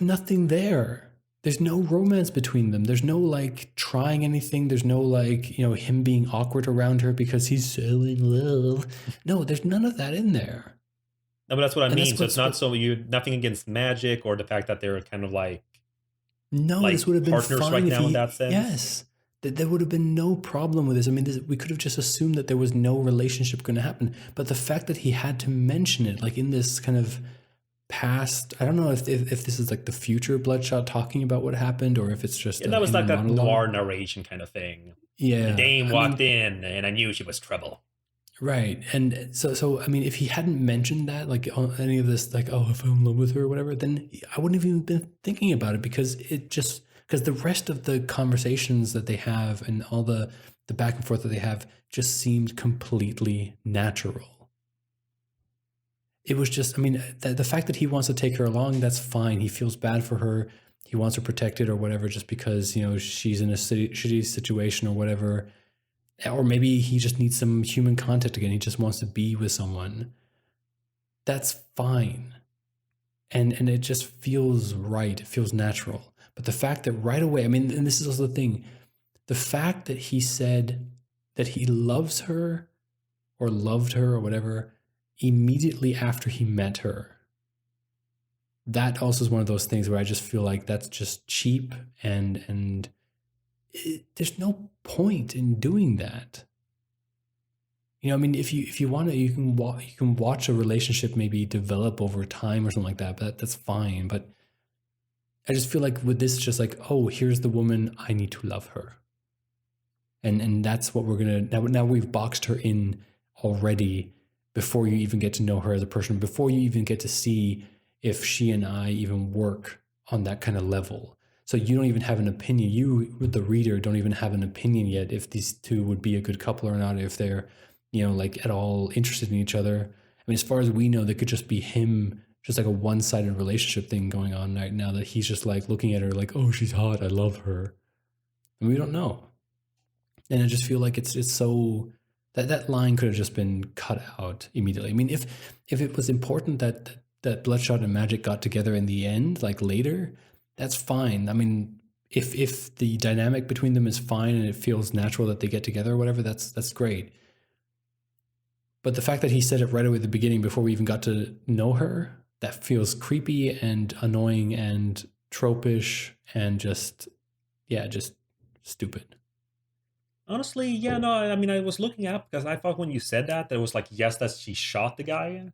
nothing there. There's no romance between them. There's no like trying anything. There's no like, him being awkward around her because he's so in love. No, there's none of that in there. No, but that's what I mean. So it's not nothing against magic or the fact that they're kind of like this would have been partners fine right if now in that sense. Yes. There would have been no problem with this. I mean, we could have just assumed that there was no relationship going to happen. But the fact that he had to mention it, like in this kind of past, I don't know if this is like the future Bloodshot talking about what happened, or if it's just that was like that noir narration kind of thing. Yeah, the dame walked in, and I knew she was trouble. Right, and so I mean, if he hadn't mentioned that, like any of this, like I fell in love with her or whatever, then I wouldn't have even been thinking about it because the rest of the conversations that they have and all the back and forth that they have just seemed completely natural. It was just, I mean, the fact that he wants to take her along, that's fine. He feels bad for her. He wants her protected or whatever, just because, she's in a shitty situation or whatever. Or maybe he just needs some human contact again. He just wants to be with someone. That's fine. And it just feels right. It feels natural. But the fact that right away, I mean, and this is also the thing, the fact that he said that he loves her or loved her or whatever immediately after he met her, that also is one of those things where I just feel like that's just cheap and there's no point in doing that. I mean, if you want to, you can watch a relationship maybe develop over time or something like that, but that's fine. But I just feel like with this, just like, oh, here's the woman, I need to love her. And that's what we're going to, now we've boxed her in already before you even get to know her as a person, before you even get to see if she and I even work on that kind of level. So you don't even have an opinion. You, the reader, don't even have an opinion yet if these two would be a good couple or not, if they're, like at all interested in each other. I mean, as far as we know, they could just be him, just like a one-sided relationship thing going on right now, that he's just like looking at her like, oh, she's hot, I love her. And we don't know. And I just feel like it's so that line could have just been cut out immediately. I mean, if it was important that Bloodshot and Magic got together in the end, like later, that's fine. I mean, if the dynamic between them is fine and it feels natural that they get together or whatever, that's great. But the fact that he said it right away at the beginning before we even got to know her, that feels creepy and annoying and tropish and just stupid. Honestly, yeah, no, I mean, I was looking up because I thought when you said that it was like, yes, that she shot the guy. It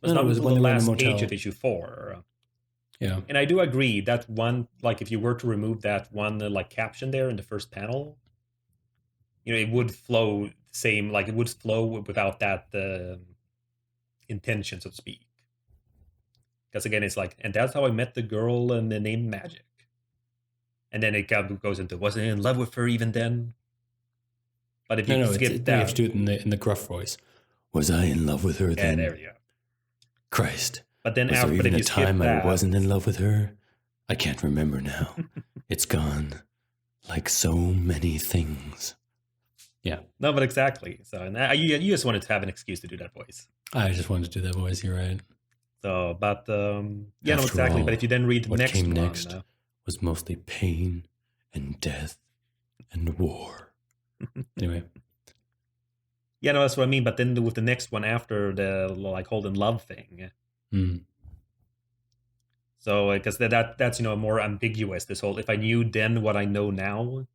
was not until the last page of issue 4. Yeah. And I do agree that one, like if you were to remove that one like caption there in the first panel, it would flow same, like it would flow without that intention, so to speak. Because again, it's like, and that's how I met the girl named Magic. And then it goes into, wasn't in love with her even then? But if you skip that, you have to do it in the gruff voice. Was I in love with her then? Yeah, there you go. Christ. But then was after, there even a time I wasn't in love with her? I can't remember now. It's gone. Like so many things. Yeah. No, but exactly. So, and you just wanted to have an excuse to do that voice. I just wanted to do that voice. You're right. So, but yeah, no, exactly. But if you then read the next one, next was mostly pain and death and war. Anyway. Yeah, no, that's what I mean. But then with the next one after the like hold and love thing. So, because that's more ambiguous. This whole, if I knew then what I know now,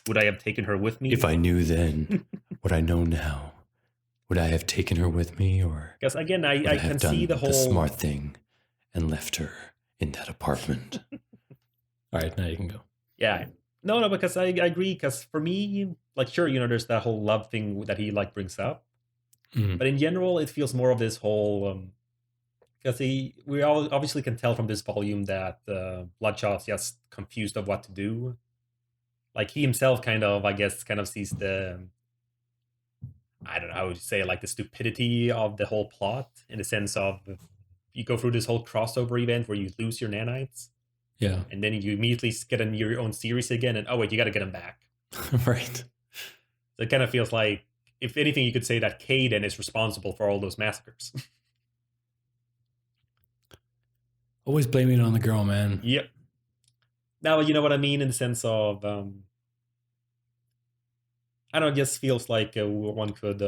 would I have taken her with me? If I knew then what I know now, would I have taken her with me, or? Because again, I can see the whole smart thing and left her in that apartment. All right, now you can go. Yeah, no, because I agree. Because for me, like, sure, there's that whole love thing that he like brings up, but in general, it feels more of this whole. Because we all obviously can tell from this volume that Bloodshot's just confused of what to do. Like he himself kind of, I guess, kind of sees the. I don't know how to say it, like the stupidity of the whole plot in the sense of you go through this whole crossover event where you lose your nanites, Yeah. and then you immediately get in your own series again, and oh wait, you got to get them back. Right. So it kind of feels like, if anything, you could say that Caden is responsible for all those massacres. Always blaming it on the girl, man. Yep. Now, you know what I mean in the sense of, I don't know, it just feels like one could,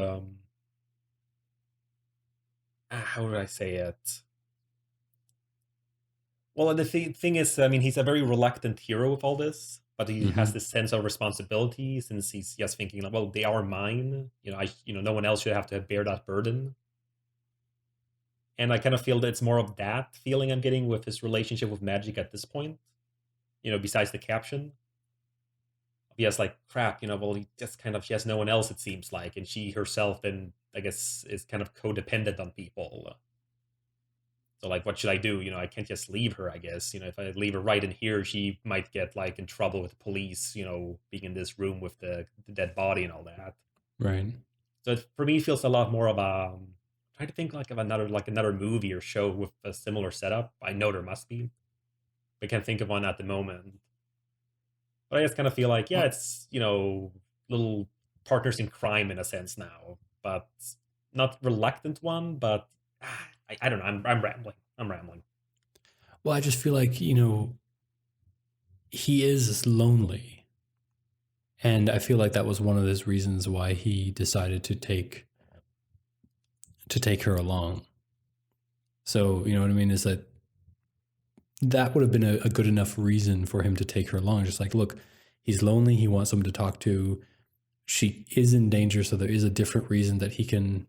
how would I say it? Well, the thing is, I mean, he's a very reluctant hero with all this, but he has this sense of responsibility since he's just thinking, like, well, they are mine. No one else should have to bear that burden. And I kind of feel that it's more of that feeling I'm getting with his relationship with magic at this point. Besides the caption. He has like, crap, well, he has no one else, it seems like, and she herself then, I guess, is kind of codependent on people. So, like, what should I do? I can't just leave her, I guess. If I leave her right in here, she might get, like, in trouble with the police, being in this room with the dead body and all that. Right. So, for me, it feels a lot more of a... trying to think, like, of another movie or show with a similar setup. I know there must be. I can't think of one at the moment. But I just kind of feel like, yeah, it's, little partners in crime in a sense now. But not reluctant one, but... I don't know. I'm rambling. Well, I just feel like, he is lonely. And I feel like that was one of those reasons why he decided to take her along. So, you know what I mean? Is that would have been a good enough reason for him to take her along. Just like, look, he's lonely. He wants someone to talk to. She is in danger, so there is a different reason that he can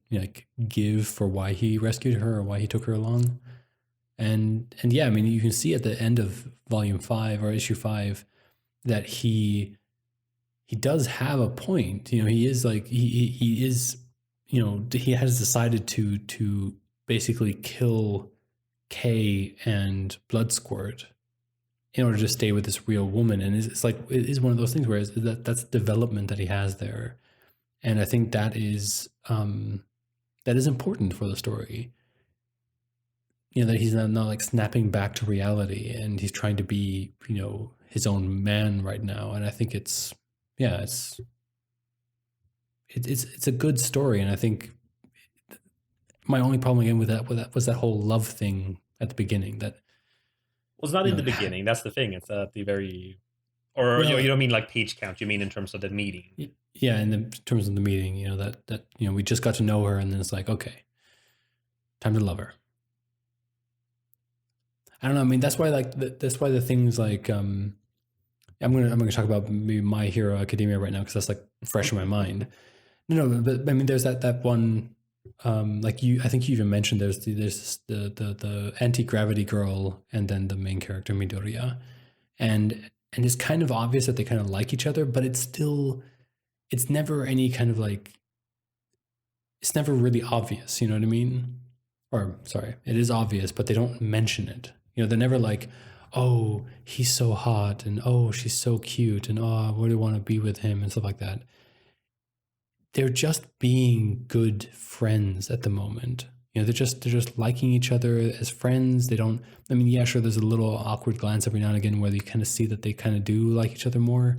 give for why he rescued her or why he took her along. And yeah, I mean, you can see at the end of volume 5 or issue 5 that he does have a point. He is like he is, he has decided to basically kill Kay and Bloodsquirt in order to stay with this real woman. And it's like, it is one of those things where that's development that he has there. And I think that is important for the story. That he's not like snapping back to reality, and he's trying to be, his own man right now. And I think it's a good story. And I think my only problem again with that was that whole love thing at the beginning. That, well, it's not in the beginning. That's the thing. It's at the very... Or, you don't mean like page count. You mean in terms of the meeting. Yeah, in terms of the meeting, that we just got to know her, and then it's like, okay, time to love her. I don't know. I mean, that's why that's why the things like I'm gonna talk about maybe My Hero Academia right now because that's like fresh in my mind. No, but I mean, there's that one. I think you even mentioned there's the anti-gravity girl and then the main character Midoriya, and it's kind of obvious that they kind of like each other, but it's never any kind of like, it's never really obvious, you know what I mean? Or sorry, it is obvious, but they don't mention it. They're never like, oh, he's so hot, and oh, she's so cute, and oh, I really want to be with him and stuff like that. They're just being good friends at the moment. They're just liking each other as friends. They don't, I mean, yeah, sure, there's a little awkward glance every now and again where you kind of see that they kind of do like each other more.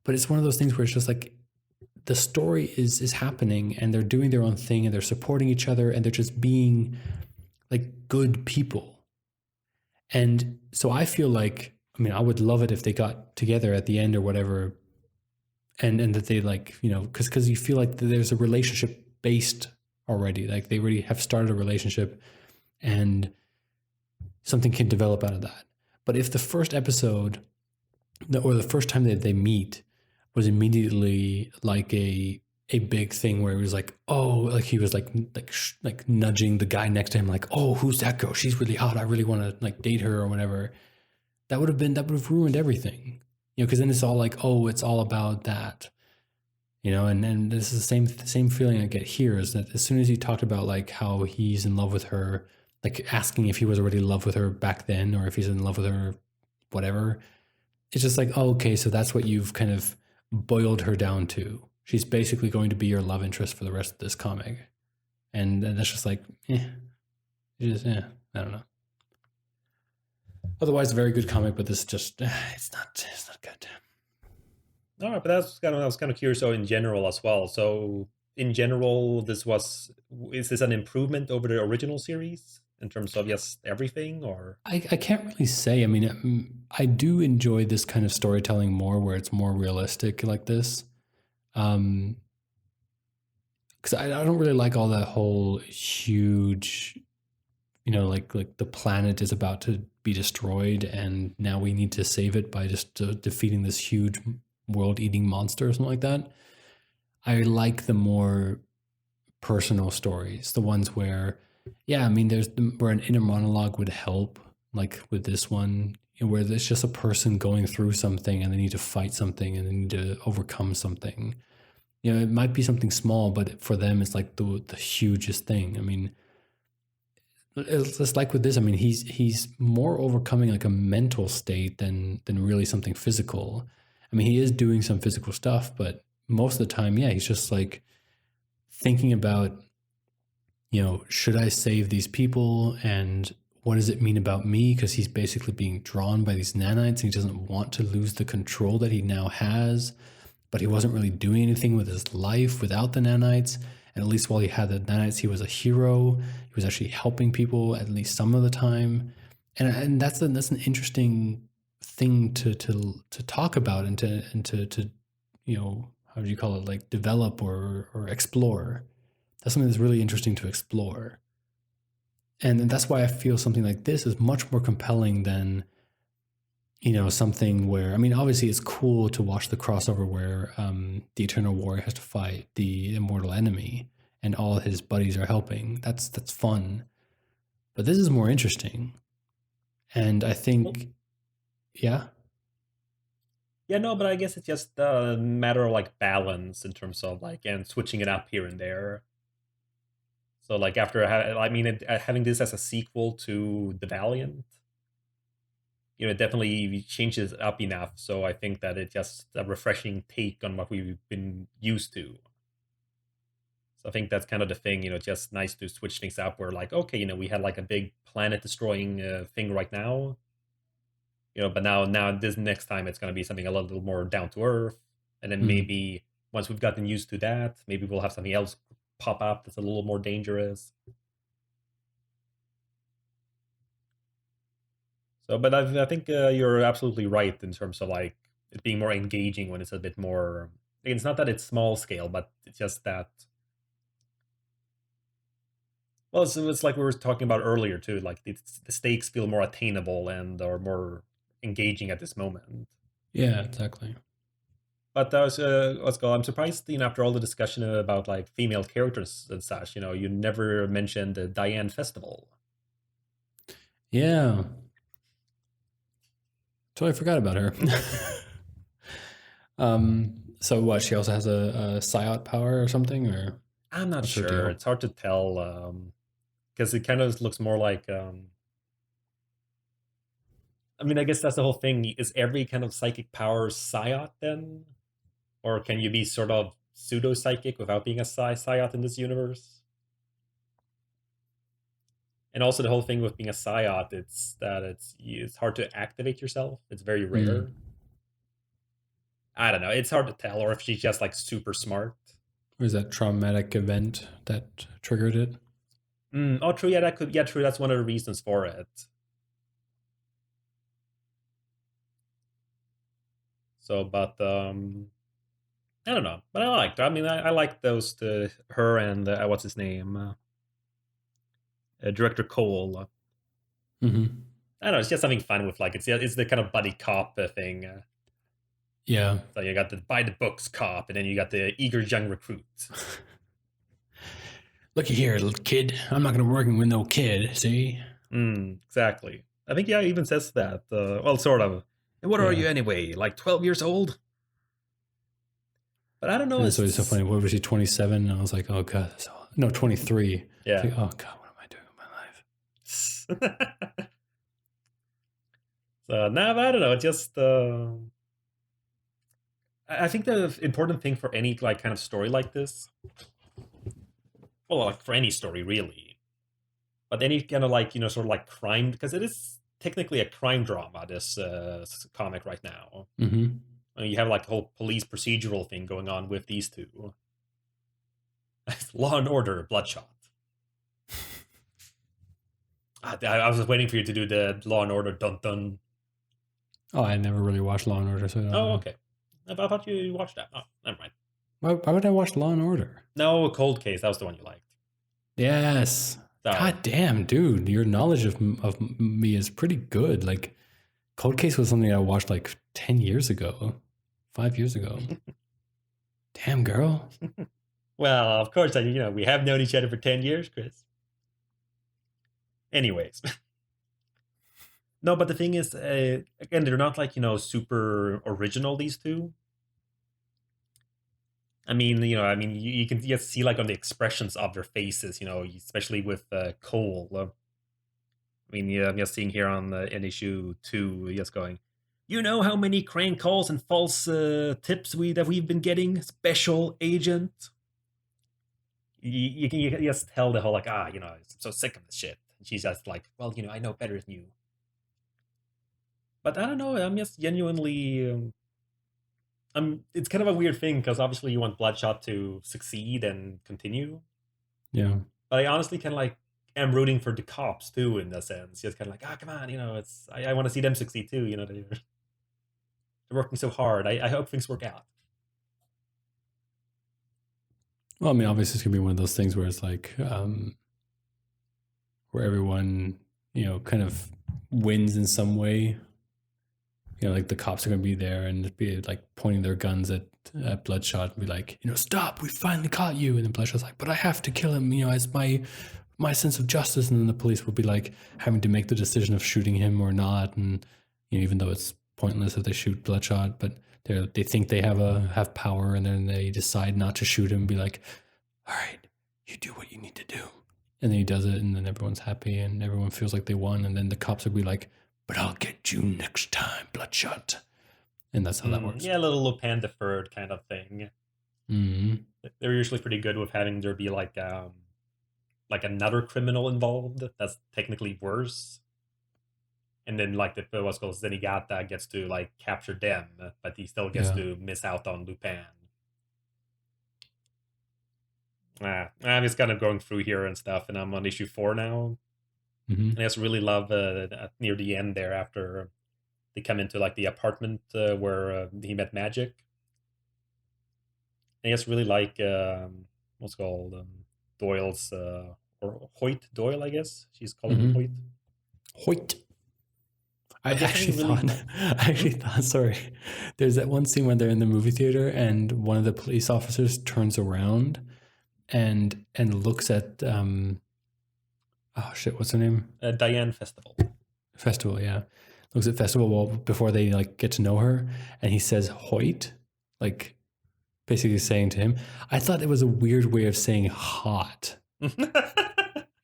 But it's one of those things where it's just like the story is happening and they're doing their own thing and they're supporting each other and they're just being like good people. And so I feel like, I mean, I would love it if they got together at the end or whatever, and that they like, because you feel like there's a relationship based already, like they already have started a relationship and something can develop out of that. But if the first episode or the first time that they meet was immediately like a big thing where it was like, oh, like he was like nudging the guy next to him, like, oh, who's that girl? She's really hot. I really want to like date her or whatever. That would have ruined everything, because then it's all like, oh, it's all about that, and this is the same feeling I get here is that as soon as he talked about like how he's in love with her, like asking if he was already in love with her back then or if he's in love with her, whatever, it's just like, oh, okay, so that's what you've kind of boiled her down to. she's basically going to be your love interest for the rest of this comic, and that's just like, I don't know. Otherwise, a very good comic, but this just it's not good. All right, but I was kind of curious. So in general as well. So in general, is this an improvement over the original series in terms of just everything, or? I can't really say. I mean, I do enjoy this kind of storytelling more, where it's more realistic like this. Because I don't really like all that whole huge, like the planet is about to be destroyed, and now we need to save it by just defeating this huge world-eating monster or something like that. I like the more personal stories, the ones where, I mean, where an inner monologue would help, like with this one, where there's just a person going through something and they need to fight something and they need to overcome something. It might be something small, but for them, it's like the hugest thing. I mean, it's like with this. I mean, he's more overcoming like a mental state than really something physical. I mean, he is doing some physical stuff, but most of the time, he's just like thinking about, should I save these people, and what does it mean about me? Because he's basically being drawn by these nanites, and he doesn't want to lose the control that he now has. But he wasn't really doing anything with his life without the nanites. And at least while he had the nanites, he was a hero. He was actually helping people at least some of the time. And that's an interesting thing to talk about and to how do you call it, like develop or explore. That's something that's really interesting to explore. And that's why I feel something like this is much more compelling than, something where, I mean, obviously it's cool to watch the crossover where the Eternal Warrior has to fight the immortal enemy and all his buddies are helping. That's fun. But this is more interesting. And I think, Yeah, no, but I guess it's just a matter of like balance in terms of like, and switching it up here and there. So like having this as a sequel to The Valiant, it definitely changes it up enough. So I think that it's just a refreshing take on what we've been used to. So I think that's kind of the thing, just nice to switch things up where like, okay, we had like a big planet destroying thing right now, but now this next time it's going to be something a little more down to earth. And then maybe once we've gotten used to that, maybe we'll have something else pop up that's a little more dangerous. So, but I think you're absolutely right in terms of like it being more engaging when it's a bit more. It's not that it's small scale, but it's just that. Well, it's like we were talking about earlier too. Like the stakes feel more attainable and are more engaging at this moment. Yeah, exactly. But I'm surprised, after all the discussion about like female characters and such, you never mentioned the Diane Festival. Yeah. Totally forgot about her. So what? She also has a psiot power or something, or I'm not sure. It's hard to tell because it kind of looks more like. I mean, I guess that's the whole thing. Is every kind of psychic power psiot then, or can you be sort of pseudo psychic without being a psiot in this universe? And also the whole thing with being a psiot, it's that it's hard to activate yourself. It's very rare. I don't know. It's hard to tell, or if she's just like super smart. Or is that traumatic event that triggered it? Oh, true. Yeah, that could. Yeah, true. That's one of the reasons for it. So, but I don't know. But I liked her. I mean, I like those her and what's his name, Director Cole. I don't know. It's just something fun with like it's the kind of buddy cop thing. Yeah. So you got the by the books cop, and then you got the eager young recruit. Looky here, little kid. I'm not going to work with no kid. See? Exactly. I think he even says that. Well, sort of. And what are you anyway? Like 12 years old? But I don't know. And it's always so funny. What was he, 27? And I was like, oh god, no, 23. Yeah. Like, oh god, what am I doing with my life? So now I don't know. Just I I think the important thing for any like kind of story like this, well, like for any story really, but any kind of like sort of like crime, because it is technically a crime drama. This comic right now, Mm-hmm. you have like the whole police procedural thing going on with these two. Law and Order, Bloodshot. I was waiting for you to do the Law and Order dun dun. Oh, I never really watched Law and Order, so I don't know. Okay. I thought you watched that. Oh, never mind. Why would I watch Law and Order? No, Cold Case. That was the one you liked. Yes. Sorry. God damn, dude, your knowledge of me is pretty good. Like, Cold Case was something I watched like 10 years ago, 5 years ago. Damn, girl. Well, of course, we have known each other for 10 years, Chris. Anyways. No, but the thing is, again, they're not like, super original, these two. I mean, you can just see like on the expressions of their faces, especially with Cole. I mean, yeah, I'm just seeing here on in issue 2, just going, you know how many crank calls and false tips that we've been getting, special agent. You can just tell the whole like, I'm so sick of this shit. And she's just like, well, I know better than you. But I don't know. I'm just genuinely. It's kind of a weird thing because obviously you want Bloodshot to succeed and continue. Yeah. But I honestly kind of like am rooting for the cops too in that sense. Just kind of like, come on, I want to see them succeed too. They're working so hard. I hope things work out. Well, I mean, obviously, it's gonna be one of those things where it's like, where everyone, kind of wins in some way. Like the cops are gonna be there and be like pointing their guns at Bloodshot and be like, stop, we finally caught you. And then Bloodshot's like, but I have to kill him, it's my sense of justice. And then the police will be like having to make the decision of shooting him or not. And even though it's pointless if they shoot Bloodshot, but they think they have power, and then they decide not to shoot him and be like, all right, you do what you need to do. And then he does it, and then everyone's happy and everyone feels like they won. And then the cops will be like, but I'll get you next time, Bloodshot. And that's how that works. Yeah, a little Lupin deferred kind of thing. Mm-hmm. They're usually pretty good with having there be like another criminal involved that's technically worse. And then like the what's called Zenigata gets to like capture them, but he still gets to miss out on Lupin. I'm just kind of going through here and stuff, and I'm on issue 4 now. Mm-hmm. And I just really love near the end there after they come into like the apartment where he met Magic. And I just really like what's called Doyle's or Hoyt Doyle, I guess she's calling him Hoyt. Hoyt. I actually thought, sorry, there's that one scene when they're in the movie theater and one of the police officers turns around and looks at what's her name? Diane Festival. Festival, yeah. Looks at Festival before they like get to know her, and he says Hoyt, like basically saying to him, I thought it was a weird way of saying hot.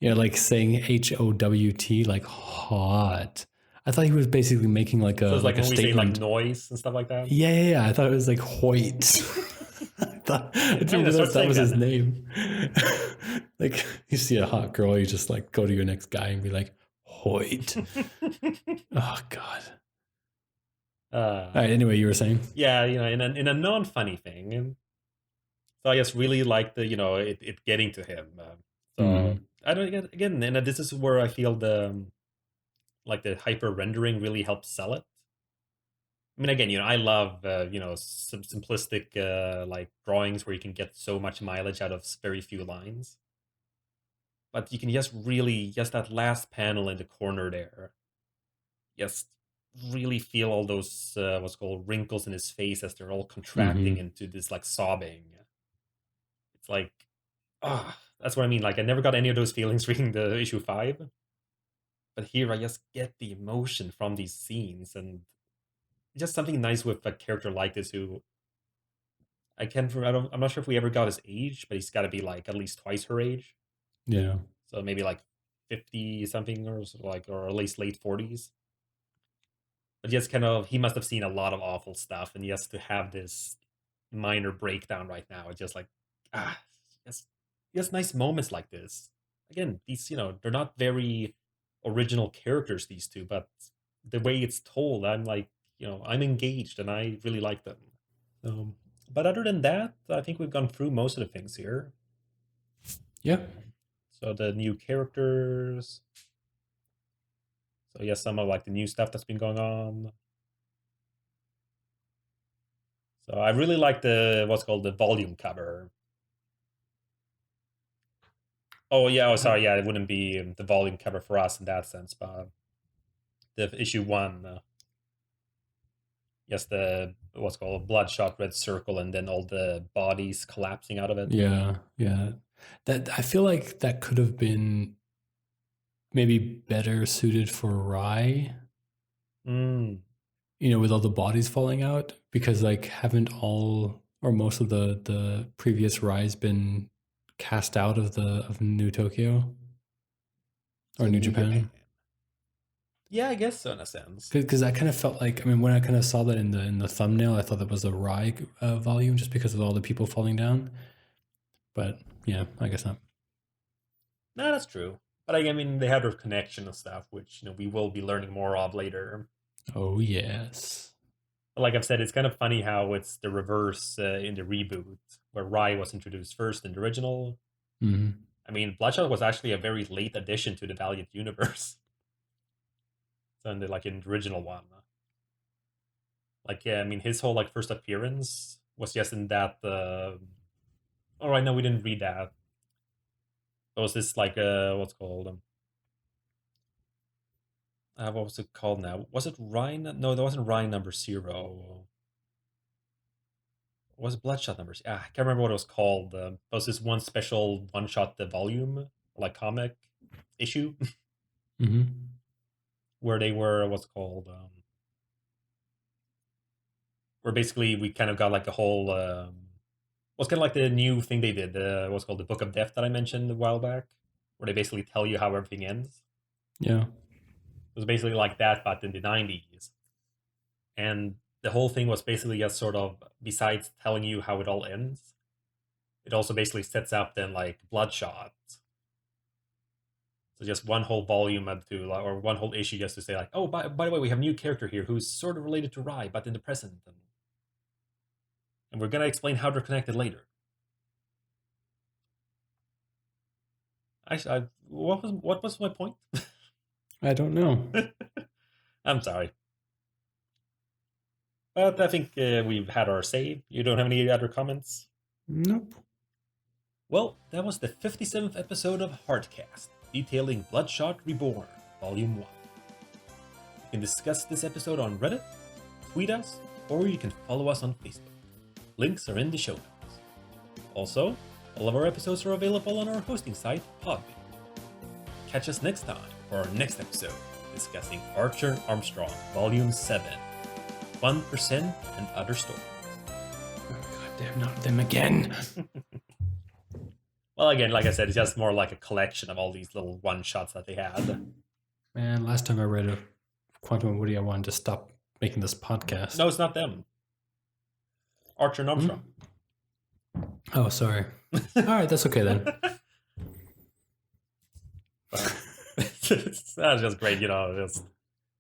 Like saying HOWT, like hot. I thought he was basically making like a, so like a statement. Say like noise and stuff like that. Yeah. I thought it was like Hoyt. I didn't realize that was his name. Like you see a hot girl, you just like go to your next guy and be like Hoyt. Oh God. All right. Anyway, you were saying? Yeah, in a non-funny thing, and so I just really like the it getting to him. I don't again, and this is where I feel the hyper rendering really helps sell it. I mean, again, I love some simplistic like drawings where you can get so much mileage out of very few lines. But you can just that last panel in the corner there, just really feel all those what's called wrinkles in his face as they're all contracting into this like sobbing. It's like, that's what I mean. Like I never got any of those feelings reading the issue 5. But here I just get the emotion from these scenes, and just something nice with a character like this who I'm not sure if we ever got his age, but he's got to be like at least twice her age. Yeah. So maybe like 50 something or at least late 40s. But just kind of, he must have seen a lot of awful stuff, and just to have this minor breakdown right now. It's just like, just nice moments like this. Again, these, they're not very original characters, these two, but the way it's told, I'm like, I'm engaged and I really like them. But other than that, I think we've gone through most of the things here. Yeah. So the new characters. So yes, some of like the new stuff that's been going on. So I really like what's called the volume cover. Oh yeah, sorry, yeah, it wouldn't be the volume cover for us in that sense, but the issue 1. Yes, the what's called Bloodshot red circle, and then all the bodies collapsing out of it. Yeah. That I feel like that could have been maybe better suited for Rye. With all the bodies falling out, because like haven't all or most of the previous Ryes been cast out of New Tokyo or New Japan? Yeah, I guess so in a sense. Because I kind of felt like, when I kind of saw that in the thumbnail, I thought that was a Rye volume just because of all the people falling down. But yeah, I guess not. No, that's true. But they have their connection and stuff, which we will be learning more of later. Oh yes. But like I've said, it's kind of funny how it's the reverse in the reboot, where Rye was introduced first in the original. Mm-hmm. Bloodshot was actually a very late addition to the Valiant universe. So in the original one. His whole first appearance was just in that. All right, no, we didn't read that. It was this what's called what was it called now? Was it Rhine? No, that wasn't Rhine number 0. Was it Bloodshot number? I can't remember what it was called. It was this one special one-shot the volume, comic issue, mm-hmm. where they were what's called where basically we kind of got a whole what's kind of like the new thing they did, what's called the Book of Death that I mentioned a while back, where they basically tell you how everything ends. Yeah. It was basically like that, but in the 90s. And the whole thing was basically just sort of, besides telling you how it all ends, it also basically sets up then Bloodshot. So just one whole volume or one whole issue just to say oh, by the way, we have a new character here who's sort of related to Rai, but in the present. And we're going to explain how they're connected later. Actually, what was my point? I don't know. I'm sorry. But I think we've had our say. You don't have any other comments? Nope. Well, that was the 57th episode of Heartcast, detailing Bloodshot Reborn, Volume 1. You can discuss this episode on Reddit, tweet us, or you can follow us on Facebook. Links are in the show notes. Also, all of our episodes are available on our hosting site, Podbean. Catch us next time for our next episode, discussing Archer Armstrong, Volume 7, 1% and Other Stories. Oh, God damn, not them again. Well, again, like I said, it's just more like a collection of all these little one-shots that they had. Man, last time I read a Quantum and Woody, I wanted to stop making this podcast. No, it's not them. Archer and Armstrong. Oh, sorry. All right, that's okay then. That's just great, just